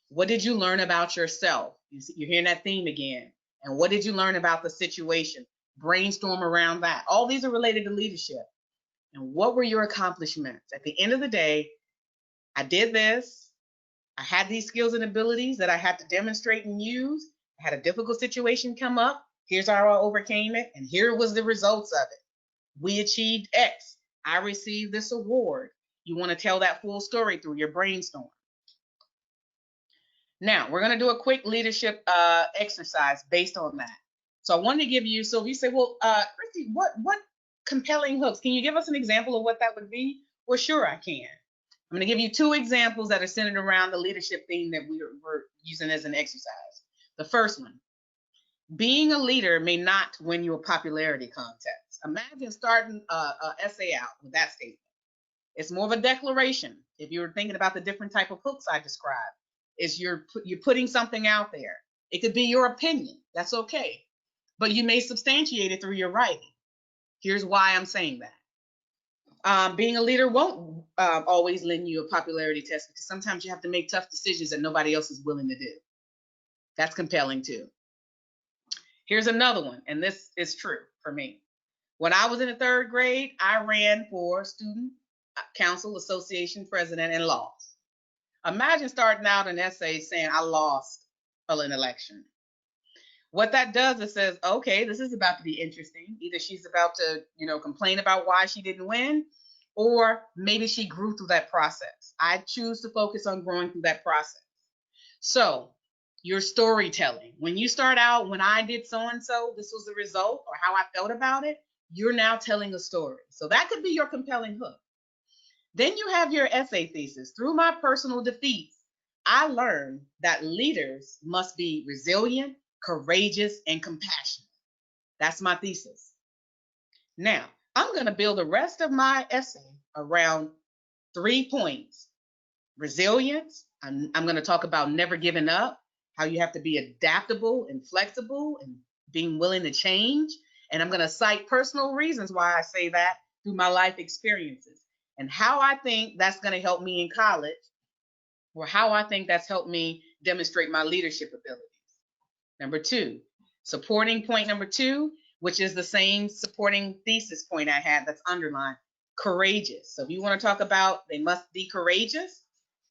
What did you learn about yourself? You're hearing that theme again. And what did you learn about the situation? Brainstorm around that. All these are related to leadership. And what were your accomplishments? At the end of the day, I did this. I had these skills and abilities that I had to demonstrate and use. I had a difficult situation come up. Here's how I overcame it. And here was the results of it. We achieved X. I received this award. You want to tell that full story through your brainstorm. Now, we're going to do a quick leadership exercise based on that. So I wanted to give you, so if you say, well, Christy, what compelling hooks? Can you give us an example of what that would be? Well, sure, I can. I'm going to give you 2 examples that are centered around the leadership theme that we're using as an exercise. The first one, being a leader may not win you a popularity contest. Imagine starting an essay out with that statement. It's more of a declaration. If you're thinking about the different type of hooks I described, is you're putting something out there. It could be your opinion. That's okay. But you may substantiate it through your writing. Here's why I'm saying that. Being a leader won't always lend you a popularity test because sometimes you have to make tough decisions that nobody else is willing to do. That's compelling too. Here's another one, and this is true for me. When I was in the 3rd grade, I ran for Student Council Association president and lost. Imagine starting out an essay saying I lost an election. What that does is says, okay, this is about to be interesting. Either she's about to, complain about why she didn't win, or maybe she grew through that process. I choose to focus on growing through that process. So your storytelling, when you start out, when I did so-and-so, this was the result or how I felt about it, you're now telling a story. So that could be your compelling hook. Then you have your essay thesis. Through my personal defeats, I learned that leaders must be resilient, courageous, and compassionate. That's my thesis. Now, I'm going to build the rest of my essay around 3 points. Resilience. I'm going to talk about never giving up, how you have to be adaptable and flexible and being willing to change. And I'm going to cite personal reasons why I say that through my life experiences and how I think that's going to help me in college, or how I think that's helped me demonstrate my leadership abilities. Number 2, supporting point number 2, which is the same supporting thesis point I had that's underlined, courageous. So if you want to talk about they must be courageous,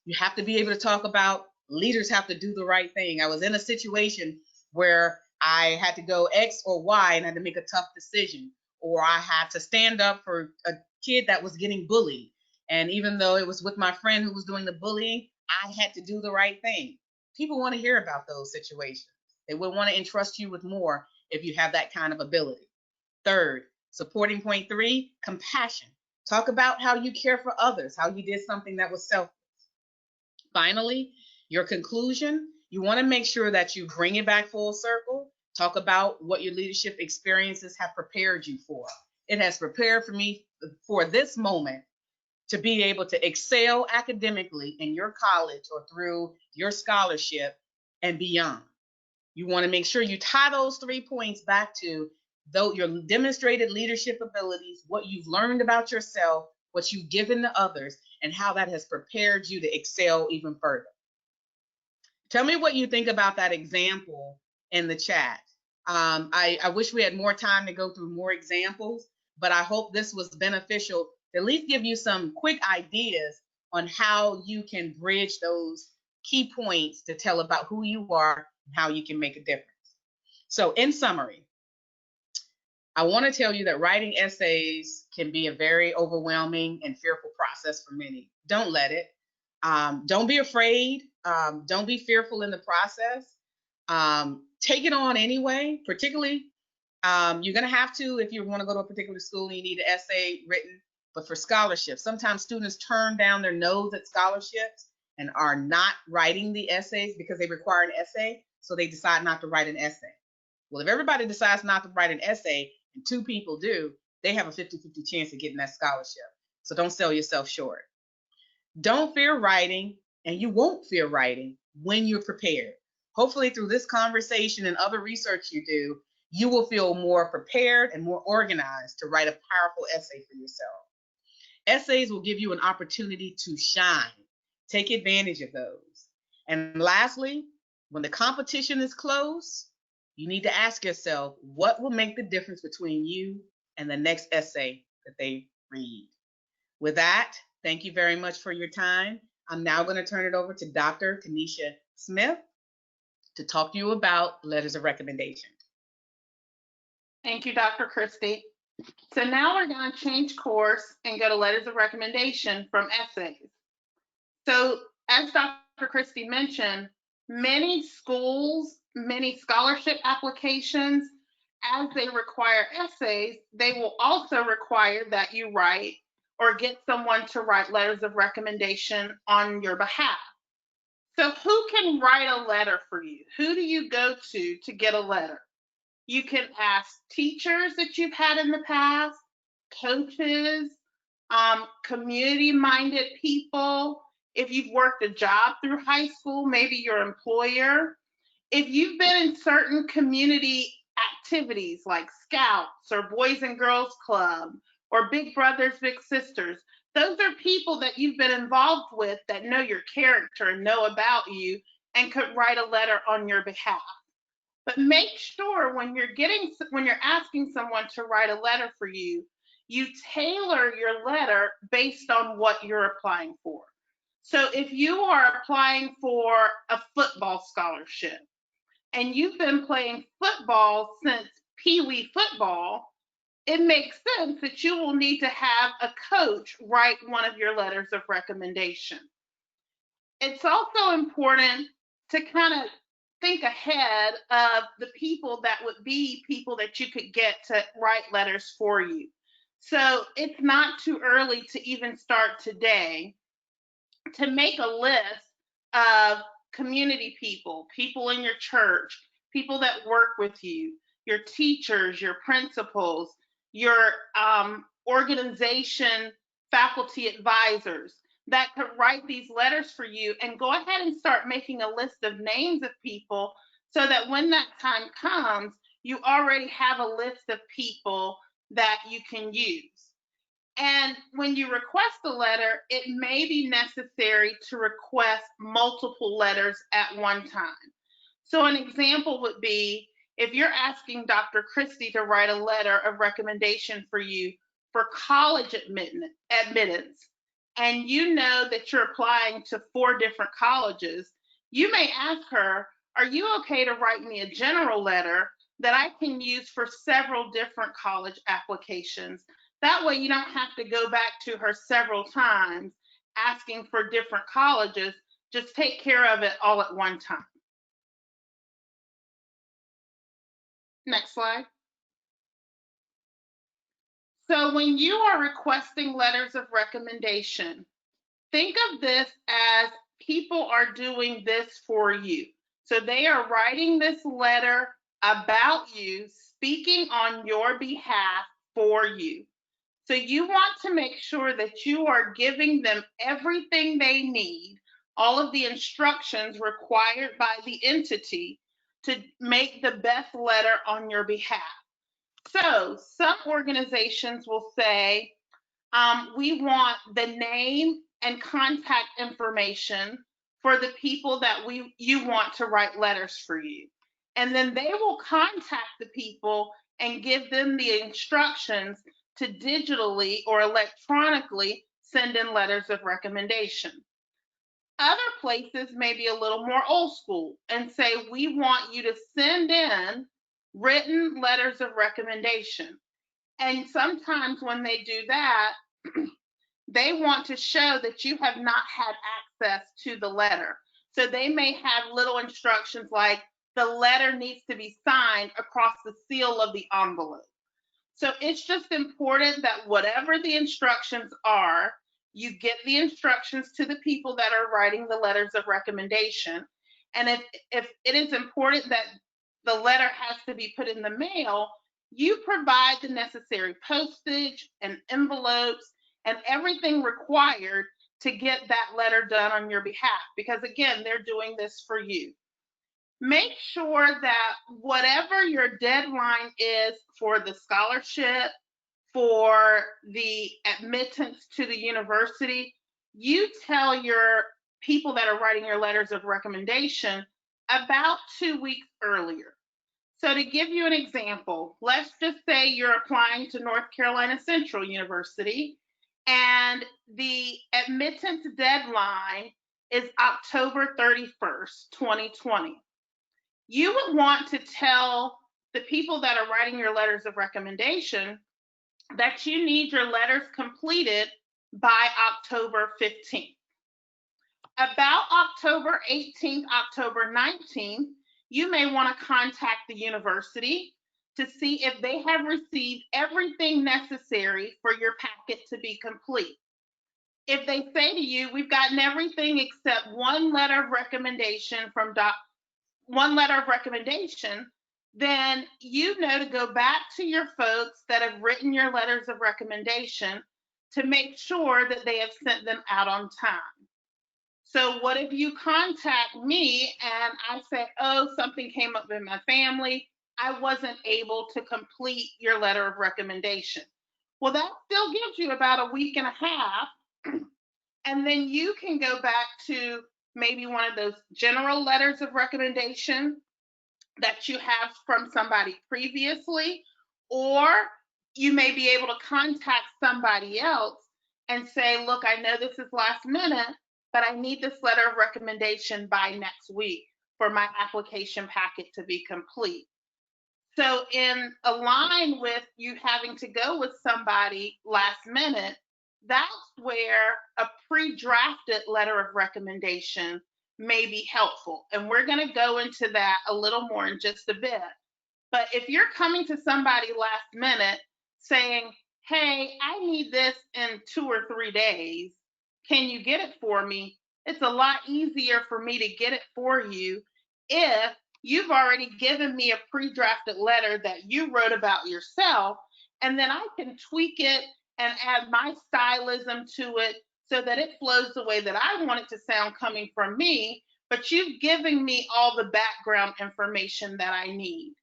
you have to be able to talk about leaders have to do the right thing. I was in a situation where I had to go X or Y and had to make a tough decision, or I had to stand up for a kid that was getting bullied. And even though it was with my friend who was doing the bullying, I had to do the right thing. People want to hear about those situations. They would want to entrust you with more if you have that kind of ability. 3rd, supporting point 3, compassion. Talk about how you care for others, how you did something that was selfless. Finally, your conclusion, you want to make sure that you bring it back full circle. Talk about what your leadership experiences have prepared you for. It has prepared for me for this moment to be able to excel academically in your college or through your scholarship and beyond. You want to make sure you tie those 3 points back to your demonstrated leadership abilities, what you've learned about yourself, what you've given to others, and how that has prepared you to excel even further. Tell me what you think about that example in the chat. I wish we had more time to go through more examples, but I hope this was beneficial to at least give you some quick ideas on how you can bridge those key points to tell about who you are and how you can make a difference. So in summary, I want to tell you that writing essays can be a very overwhelming and fearful process for many. Don't let it. Don't be afraid. Don't be fearful in the process. Take it on anyway, particularly You're going to have to, if you want to go to a particular school and you need an essay written, but for scholarships, sometimes students turn down their nose at scholarships and are not writing the essays because they require an essay, so they decide not to write an essay. Well, if everybody decides not to write an essay and 2 people do, they have a 50-50 chance of getting that scholarship. So don't sell yourself short. Don't fear writing, and you won't fear writing when you're prepared. Hopefully, through this conversation and other research you do, you will feel more prepared and more organized to write a powerful essay for yourself. Essays will give you an opportunity to shine. Take advantage of those. And lastly, when the competition is close, you need to ask yourself, what will make the difference between you and the next essay that they read? With that, thank you very much for your time. I'm now going to turn it over to Dr. Kanisha Smith to talk to you about letters of recommendation. Thank you, Dr. Christie. So now we're going to change course and go to letters of recommendation from essays. So as Dr. Christie mentioned, many schools, many scholarship applications, as they require essays, they will also require that you write or get someone to write letters of recommendation on your behalf. So who can write a letter for you? Who do you go to get a letter? You can ask teachers that you've had in the past, coaches, community-minded people. If you've worked a job through high school, maybe your employer. If you've been in certain community activities like Scouts or Boys and Girls Club or Big Brothers, Big Sisters, those are people that you've been involved with that know your character and know about you and could write a letter on your behalf. But make sure when you're asking someone to write a letter for you, you tailor your letter based on what you're applying for. So if you are applying for a football scholarship and you've been playing football since Pee Wee football, it makes sense that you will need to have a coach write one of your letters of recommendation. It's also important to kind of think ahead of the people that would be people that you could get to write letters for you. So it's not too early to even start today to make a list of community people, people in your church, people that work with you, your teachers, your principals, your organization faculty advisors that could write these letters for you, and go ahead and start making a list of names of people so that when that time comes, you already have a list of people that you can use. And when you request a letter, it may be necessary to request multiple letters at one time. So an example would be if you're asking Dr. Christie to write a letter of recommendation for you for college admittance, and you know that you're applying to 4 different colleges, you may ask her, are you okay to write me a general letter that I can use for several different college applications? That way you don't have to go back to her several times asking for different colleges. Just take care of it all at one time. Next slide. So when you are requesting letters of recommendation, think of this as people are doing this for you. So they are writing this letter about you, speaking on your behalf for you. So you want to make sure that you are giving them everything they need, all of the instructions required by the entity to make the best letter on your behalf. So some organizations will say, we want the name and contact information for the people that you want to write letters for you. And then they will contact the people and give them the instructions to digitally or electronically send in letters of recommendation. Other places may be a little more old school and say, we want you to send in written letters of recommendation. And sometimes when they do that, they want to show that you have not had access to the letter. So they may have little instructions like the letter needs to be signed across the seal of the envelope. So it's just important that whatever the instructions are, you get the instructions to the people that are writing the letters of recommendation. And if it is important that the letter has to be put in the mail, you provide the necessary postage and envelopes and everything required to get that letter done on your behalf, because again, they're doing this for you. Make sure that whatever your deadline is for the scholarship, for the admittance to the university, you tell your people that are writing your letters of recommendation about 2 weeks earlier. So to give you an example, let's just say you're applying to North Carolina Central University and the admittance deadline is October 31st, 2020. You would want to tell the people that are writing your letters of recommendation that you need your letters completed by October 15th. About October 18th, October 19th, you may want to contact the university to see if they have received everything necessary for your packet to be complete. If they say to you, we've gotten everything except one letter of recommendation then you know to go back to your folks that have written your letters of recommendation to make sure that they have sent them out on time. So what if you contact me and I say, oh, something came up in my family, I wasn't able to complete your letter of recommendation? Well, that still gives you about a week and a half, and then you can go back to maybe one of those general letters of recommendation that you have from somebody previously, or you may be able to contact somebody else and say, look, I know this is last minute, but I need this letter of recommendation by next week for my application packet to be complete. So in line with you having to go with somebody last minute, that's where a pre-drafted letter of recommendation may be helpful. And we're going to go into that a little more in just a bit. But if you're coming to somebody last minute saying, hey, I need this in 2 or 3 days, can you get it for me? It's a lot easier for me to get it for you if you've already given me a pre-drafted letter that you wrote about yourself, and then I can tweak it and add my stylism to it so that it flows the way that I want it to sound coming from me, but you've given me all the background information that I need.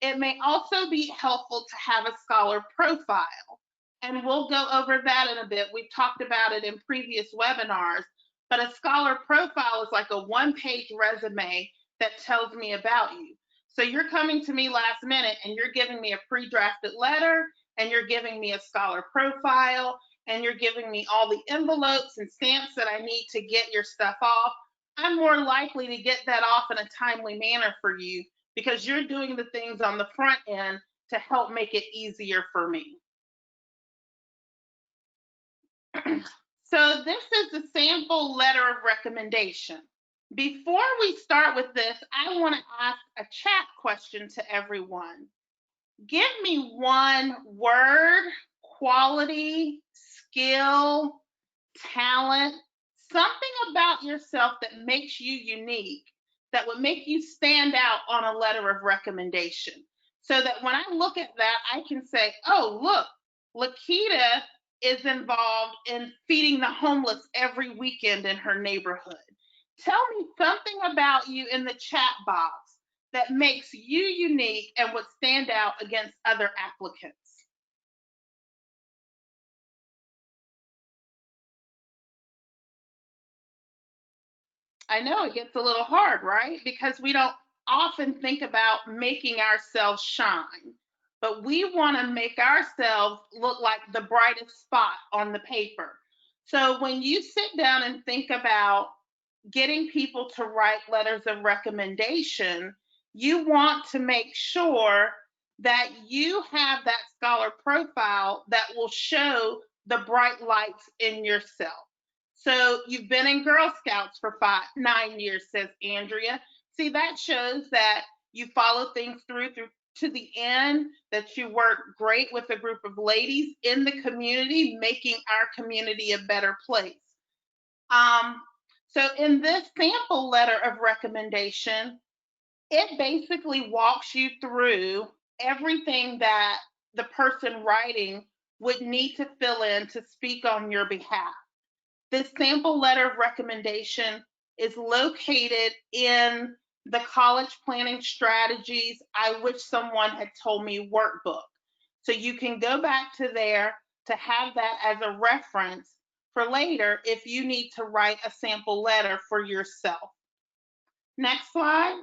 It may also be helpful to have a scholar profile, and we'll go over that in a bit. We've talked about it in previous webinars, but a scholar profile is like a one-page resume that tells me about you. So you're coming to me last minute and you're giving me a pre-drafted letter, and you're giving me a scholar profile, and you're giving me all the envelopes and stamps that I need to get your stuff off. I'm more likely to get that off in a timely manner for you because you're doing the things on the front end to help make it easier for me. So this is the sample letter of recommendation. Before we start with this, I want to ask a chat question to everyone. Give me one word, quality, skill, talent, something about yourself that makes you unique, that would make you stand out on a letter of recommendation. So that when I look at that, I can say, oh, look, Lakita is involved in feeding the homeless every weekend in her neighborhood. Tell me something about you in the chat box that makes you unique and would stand out against other applicants. I know it gets a little hard, right? Because we don't often think about making ourselves shine, but we want to make ourselves look like the brightest spot on the paper. So when you sit down and think about getting people to write letters of recommendation, you want to make sure that you have that scholar profile that will show the bright lights in yourself. So you've been in Girl Scouts for 9 years, says Andrea. See, that shows that you follow things through to the end, that you work great with a group of ladies in the community, making our community a better place. So in this sample letter of recommendation, it basically walks you through everything that the person writing would need to fill in to speak on your behalf. This sample letter of recommendation is located in the College Planning Strategies I Wish Someone Had Told Me workbook. So you can go back to there to have that as a reference for later if you need to write a sample letter for yourself. Next slide.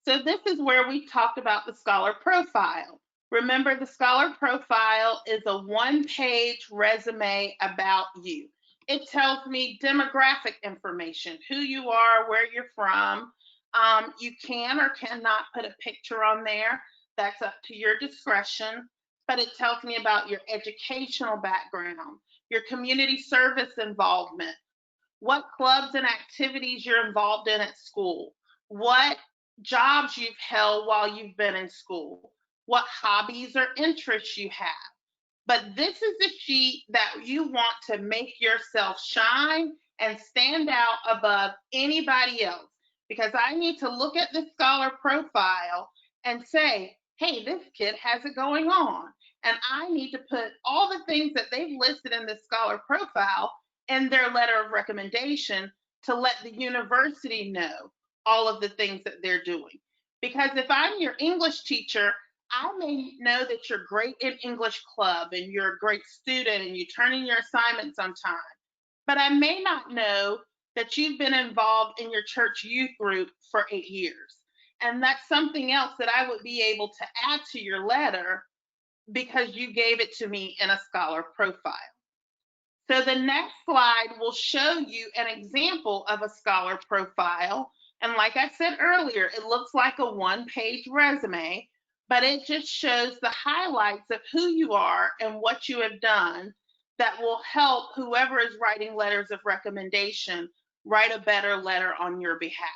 So this is where we talked about the scholar profile. Remember, the scholar profile is a one-page resume about you. It tells me demographic information, who you are, where you're from. You can or cannot put a picture on there. That's up to your discretion. But it tells me about your educational background, your community service involvement, what clubs and activities you're involved in at school, what jobs you've held while you've been in school, what hobbies or interests you have. But this is the sheet that you want to make yourself shine and stand out above anybody else. Because I need to look at the scholar profile and say, hey, this kid has it going on. And I need to put all the things that they've listed in the scholar profile in their letter of recommendation to let the university know all of the things that they're doing. Because if I'm your English teacher, I may know that you're great in English club and you're a great student and you turn in your assignments on time, but I may not know that you've been involved in your church youth group for 8 years. And that's something else that I would be able to add to your letter because you gave it to me in a scholar profile. So the next slide will show you an example of a scholar profile. And like I said earlier, it looks like a one-page resume, but it just shows the highlights of who you are and what you have done that will help whoever is writing letters of recommendation write a better letter on your behalf.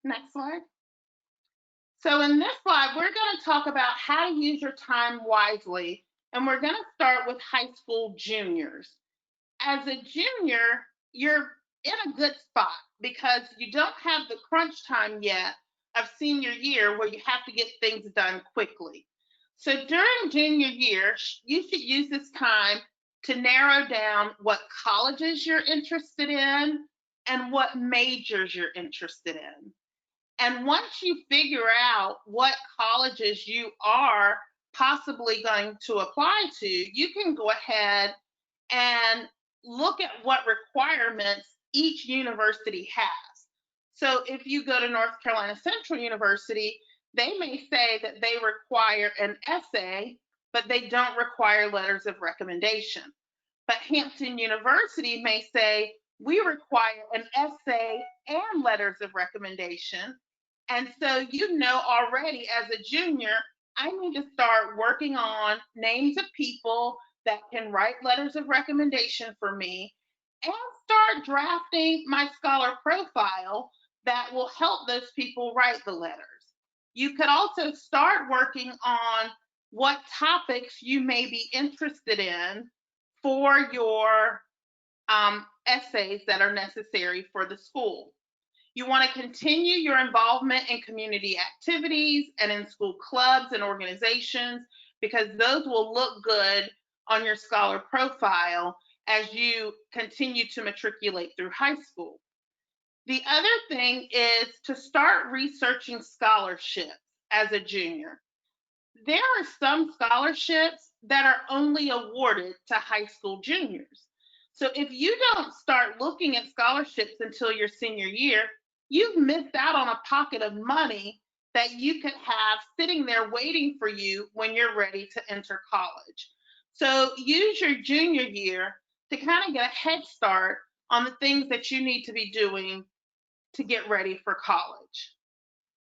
Next slide. So in this slide, we're going to talk about how to use your time wisely, and we're going to start with high school juniors. As a junior, you're in a good spot because you don't have the crunch time yet of senior year where you have to get things done quickly. So during junior year, you should use this time to narrow down what colleges you're interested in and what majors you're interested in. And once you figure out what colleges you are possibly going to apply to, you can go ahead and look at what requirements each university has. So if you go to North Carolina Central University, they may say that they require an essay, but they don't require letters of recommendation. But Hampton University may say, we require an essay and letters of recommendation. And so you know already as a junior, I need to start working on names of people that can write letters of recommendation for me and start drafting my scholar profile that will help those people write the letters. You could also start working on what topics you may be interested in for your essays that are necessary for the school. You want to continue your involvement in community activities and in school clubs and organizations because those will look good on your scholar profile as you continue to matriculate through high school. The other thing is to start researching scholarships as a junior. There are some scholarships that are only awarded to high school juniors. So if you don't start looking at scholarships until your senior year, you've missed out on a pocket of money that you could have sitting there waiting for you when you're ready to enter college. So use your junior year to kind of get a head start on the things that you need to be doing to get ready for college.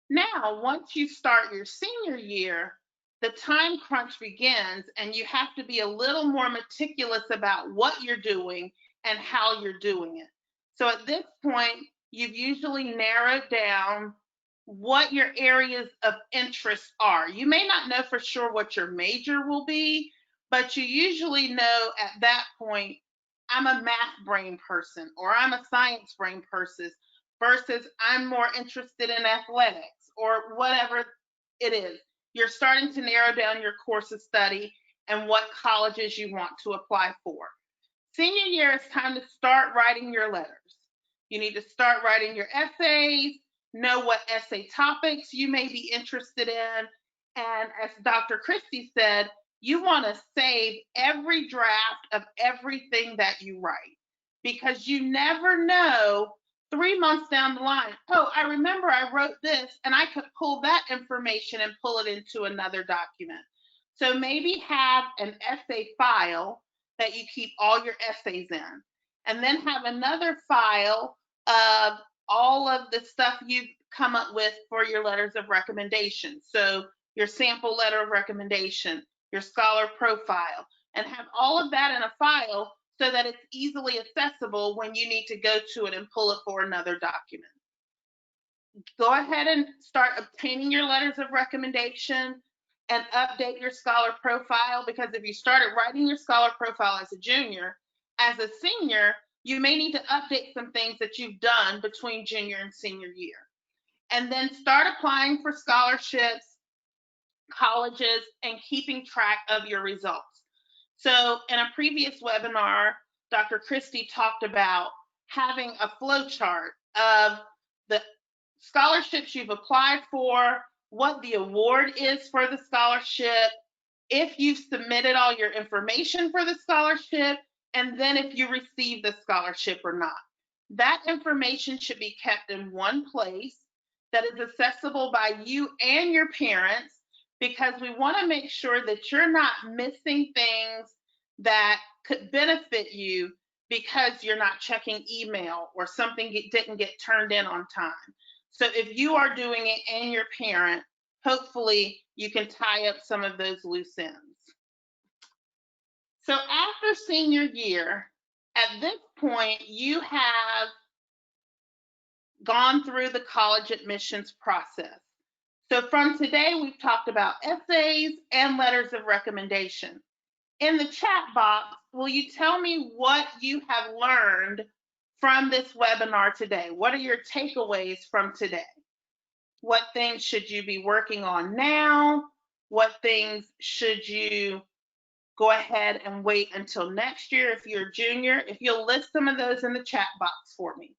Now, once you start your senior year, the time crunch begins, and you have to be a little more meticulous about what you're doing and how you're doing it. So at this point, you've usually narrowed down what your areas of interest are. You may not know for sure what your major will be, but you usually know at that point, I'm a math brain person or I'm a science brain person versus I'm more interested in athletics or whatever it is. You're starting to narrow down your course of study and what colleges you want to apply for. Senior year is time to start writing your letters. You need to start writing your essays, know what essay topics you may be interested in. And as Dr. Christie said, you want to save every draft of everything that you write because you never know 3 months down the line, oh, I remember I wrote this and I could pull that information and pull it into another document. So maybe have an essay file that you keep all your essays in, and then have another file of all of the stuff you've come up with for your letters of recommendation. So your sample letter of recommendation, your scholar profile, and have all of that in a file so that it's easily accessible when you need to go to it and pull it for another document. Go ahead and start obtaining your letters of recommendation and update your scholar profile, because if you started writing your scholar profile as a junior, as a senior, you may need to update some things that you've done between junior and senior year. And then start applying for scholarships, colleges, and keeping track of your results. So in a previous webinar, Dr. Christie talked about having a flow chart of the scholarships you've applied for, what the award is for the scholarship, if you've submitted all your information for the scholarship, and then if you receive the scholarship or not. That information should be kept in one place that is accessible by you and your parents, because we want to make sure that you're not missing things that could benefit you because you're not checking email or something didn't get turned in on time. So if you are doing it and your parent, hopefully you can tie up some of those loose ends. So after senior year, at this point, you have gone through the college admissions process. So from today, we've talked about essays and letters of recommendation. In the chat box, will you tell me what you have learned from this webinar today? What are your takeaways from today? What things should you be working on now? What things should you go ahead and wait until next year if you're a junior? If you'll list some of those in the chat box for me.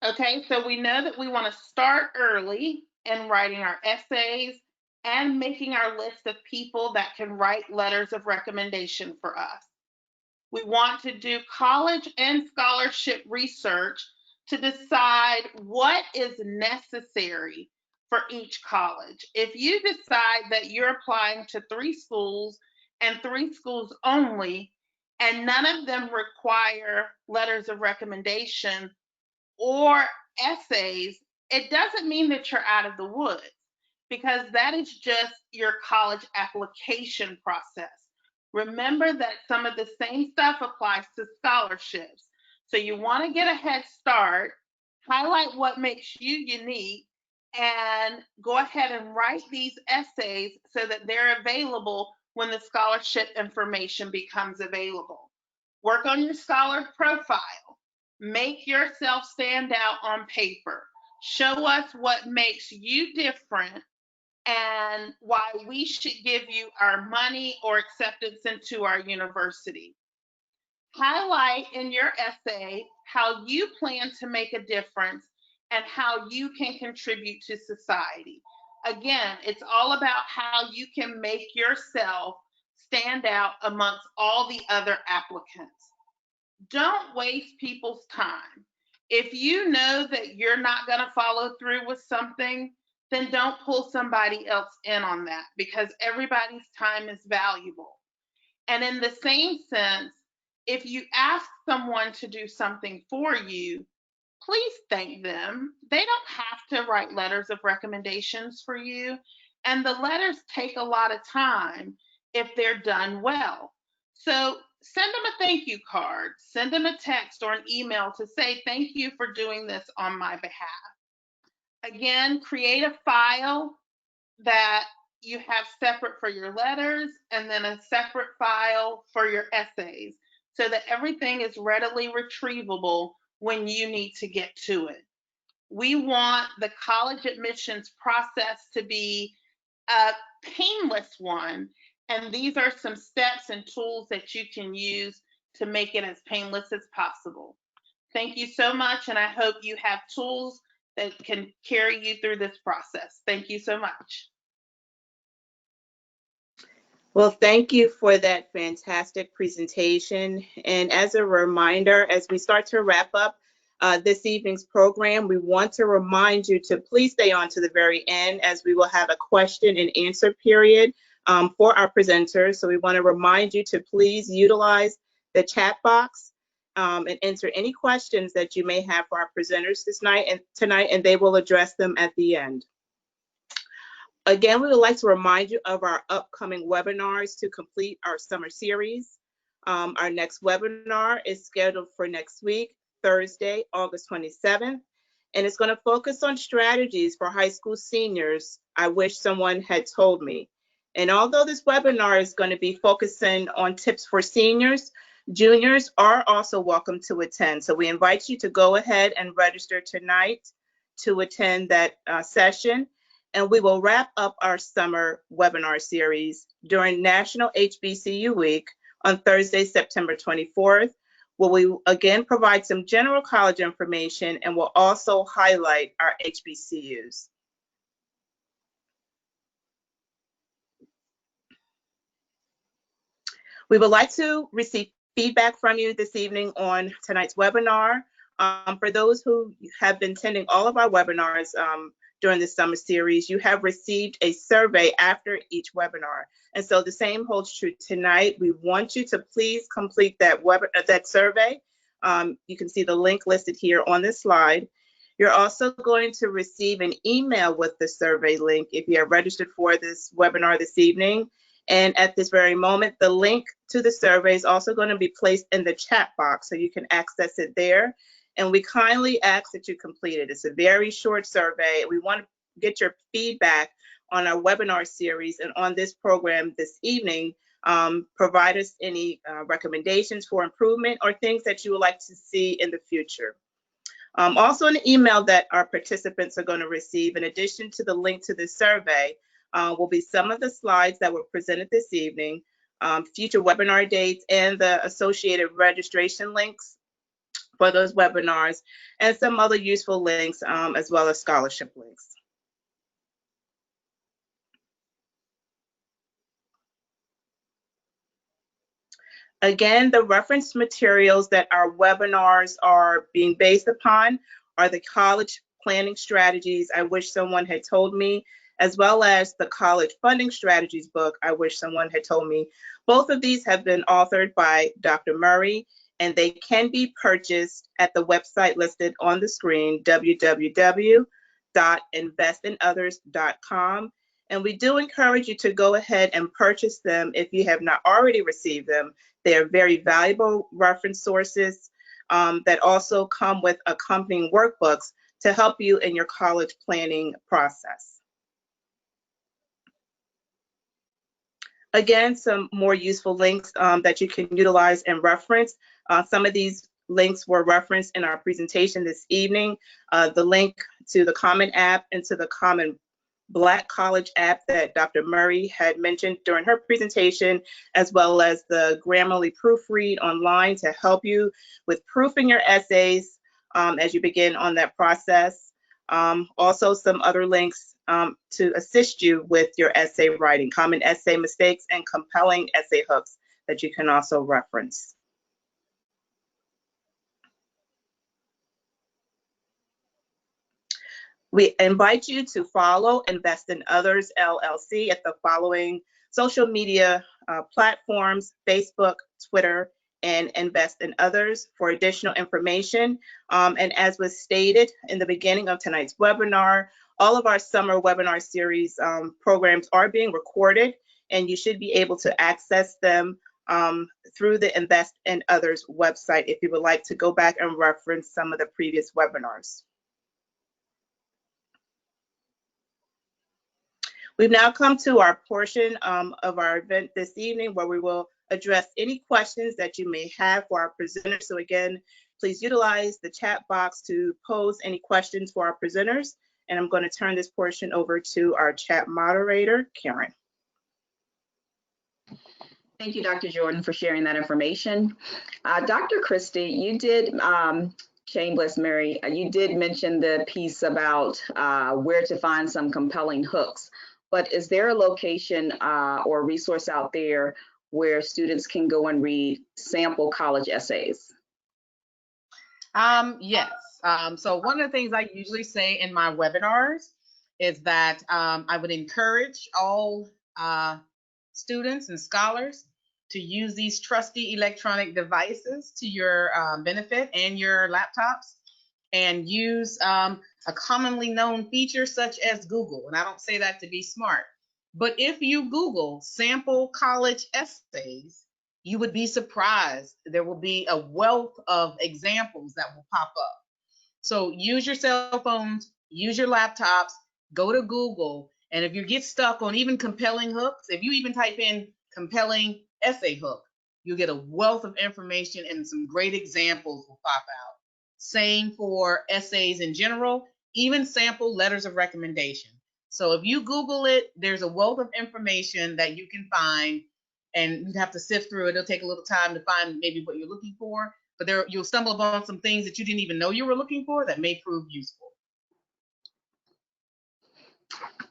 Okay, so we know that we want to start early in writing our essays and making our list of people that can write letters of recommendation for us. We want to do college and scholarship research to decide what is necessary for each college. If you decide that you're applying to 3 schools and 3 schools only, and none of them require letters of recommendation or essays, it doesn't mean that you're out of the woods, because that is just your college application process. Remember that some of the same stuff applies to scholarships. So you want to get a head start, highlight what makes you unique, and go ahead and write these essays so that they're available when the scholarship information becomes available. Work on your scholar profile. Make yourself stand out on paper. Show us what makes you different and why we should give you our money or acceptance into our university. Highlight in your essay how you plan to make a difference and how you can contribute to society. Again, it's all about how you can make yourself stand out amongst all the other applicants. Don't waste people's time. If you know that you're not going to follow through with something, then don't pull somebody else in on that, because everybody's time is valuable. And in the same sense, if you ask someone to do something for you, please thank them. They don't have to write letters of recommendations for you, and the letters take a lot of time if they're done well. So send them a thank you card, send them a text or an email to say thank you for doing this on my behalf. Again, create a file that you have separate for your letters and then a separate file for your essays so that everything is readily retrievable when you need to get to it. We want the college admissions process to be a painless one, and these are some steps and tools that you can use to make it as painless as possible. Thank you so much, and I hope you have tools that can carry you through this process. Thank you so much. Well, thank you for that fantastic presentation. And as a reminder, as we start to wrap up this evening's program, we want to remind you to please stay on to the very end, as we will have a question and answer period for our presenters. So we want to remind you to please utilize the chat box and enter any questions that you may have for our presenters tonight, and they will address them at the end. Again, we would like to remind you of our upcoming webinars to complete our summer series. Our next webinar is scheduled for next week, Thursday, August 27th, and it's going to focus on strategies for high school seniors. I wish someone had told me. And although this webinar is going to be focusing on tips for seniors, juniors are also welcome to attend. So we invite you to go ahead and register tonight to attend that session. And we will wrap up our summer webinar series during National HBCU Week on Thursday, September 24th, where we again provide some general college information and will also highlight our HBCUs. We would like to receive feedback from you this evening on tonight's webinar. For those who have been attending all of our webinars during the summer series, you have received a survey after each webinar. And so the same holds true tonight. We want you to please complete that survey. You can see the link listed here on this slide. You're also going to receive an email with the survey link if you are registered for this webinar this evening. And at this very moment, the link to the survey is also going to be placed in the chat box so you can access it there. And we kindly ask that you complete it. It's a very short survey. We want to get your feedback on our webinar series and on this program this evening. Provide us any recommendations for improvement or things that you would like to see in the future. Also, an email that our participants are going to receive, in addition to the link to the survey, will be some of the slides that were presented this evening, future webinar dates, and the associated registration links for those webinars, and some other useful links, as well as scholarship links. Again, the reference materials that our webinars are being based upon are the College Planning Strategies, I Wish Someone Had Told Me, as well as the College Funding Strategies book, I Wish Someone Had Told Me. Both of these have been authored by Dr. Murray, and they can be purchased at the website listed on the screen, www.investinothers.com. And we do encourage you to go ahead and purchase them if you have not already received them. They are very valuable reference sources that also come with accompanying workbooks to help you in your college planning process. Again, some more useful links that you can utilize and reference. Some of these links were referenced in our presentation this evening. The link to the Common App and to the Common Black College app that Dr. Murray had mentioned during her presentation, as well as the Grammarly Proofread online to help you with proofing your essays as you begin on that process. Also, some other links to assist you with your essay writing, common essay mistakes and compelling essay hooks that you can also reference. We invite you to follow Invest in Others LLC at the following social media platforms: Facebook, Twitter, and invest in others for additional information. And as was stated in the beginning of tonight's webinar, all of our summer webinar series programs are being recorded, and you should be able to access them through the Invest in Others website if you would like to go back and reference some of the previous webinars. We've now come to our portion of our event this evening where we will address any questions that you may have for our presenters. So again, please utilize the chat box to pose any questions for our presenters. And I'm going to turn this portion over to our chat moderator, Karen. Thank you, Dr. Jordan, for sharing that information. Dr. Christie, you did, Shameless Mary, you did mention the piece about where to find some compelling hooks, but is there a location or resource out there where students can go and read sample college essays? Yes. So one of the things I usually say in my webinars is that I would encourage all students and scholars to use these trusty electronic devices to your benefit and your laptops, and use a commonly known feature such as Google. And I don't say that to be smart, but if you Google sample college essays, you would be surprised. There will be a wealth of examples that will pop up. So use your cell phones, use your laptops, go to Google, and if you get stuck on even compelling hooks, if you even type in compelling essay hook, you'll get a wealth of information and some great examples will pop out. Same for essays in general, even sample letters of recommendation. So if you Google it, there's a wealth of information that you can find, and you have to sift through it. It'll take a little time to find maybe what you're looking for, but there you'll stumble upon some things that you didn't even know you were looking for that may prove useful.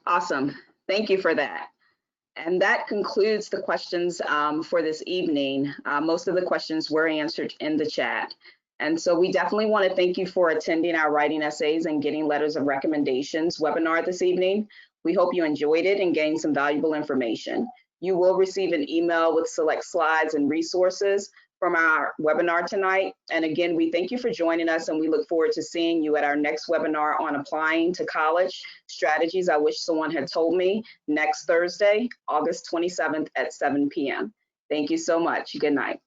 Awesome. Thank you for that. And that concludes the questions for this evening. Most of the questions were answered in the chat. And so we definitely want to thank you for attending our Writing Essays and Getting Letters of Recommendations webinar this evening. We hope you enjoyed it and gained some valuable information. You will receive an email with select slides and resources from our webinar tonight. And again, we thank you for joining us, and we look forward to seeing you at our next webinar on applying to college strategies I wish someone had told me, next Thursday, August 27th at 7 p.m. Thank you so much. Good night.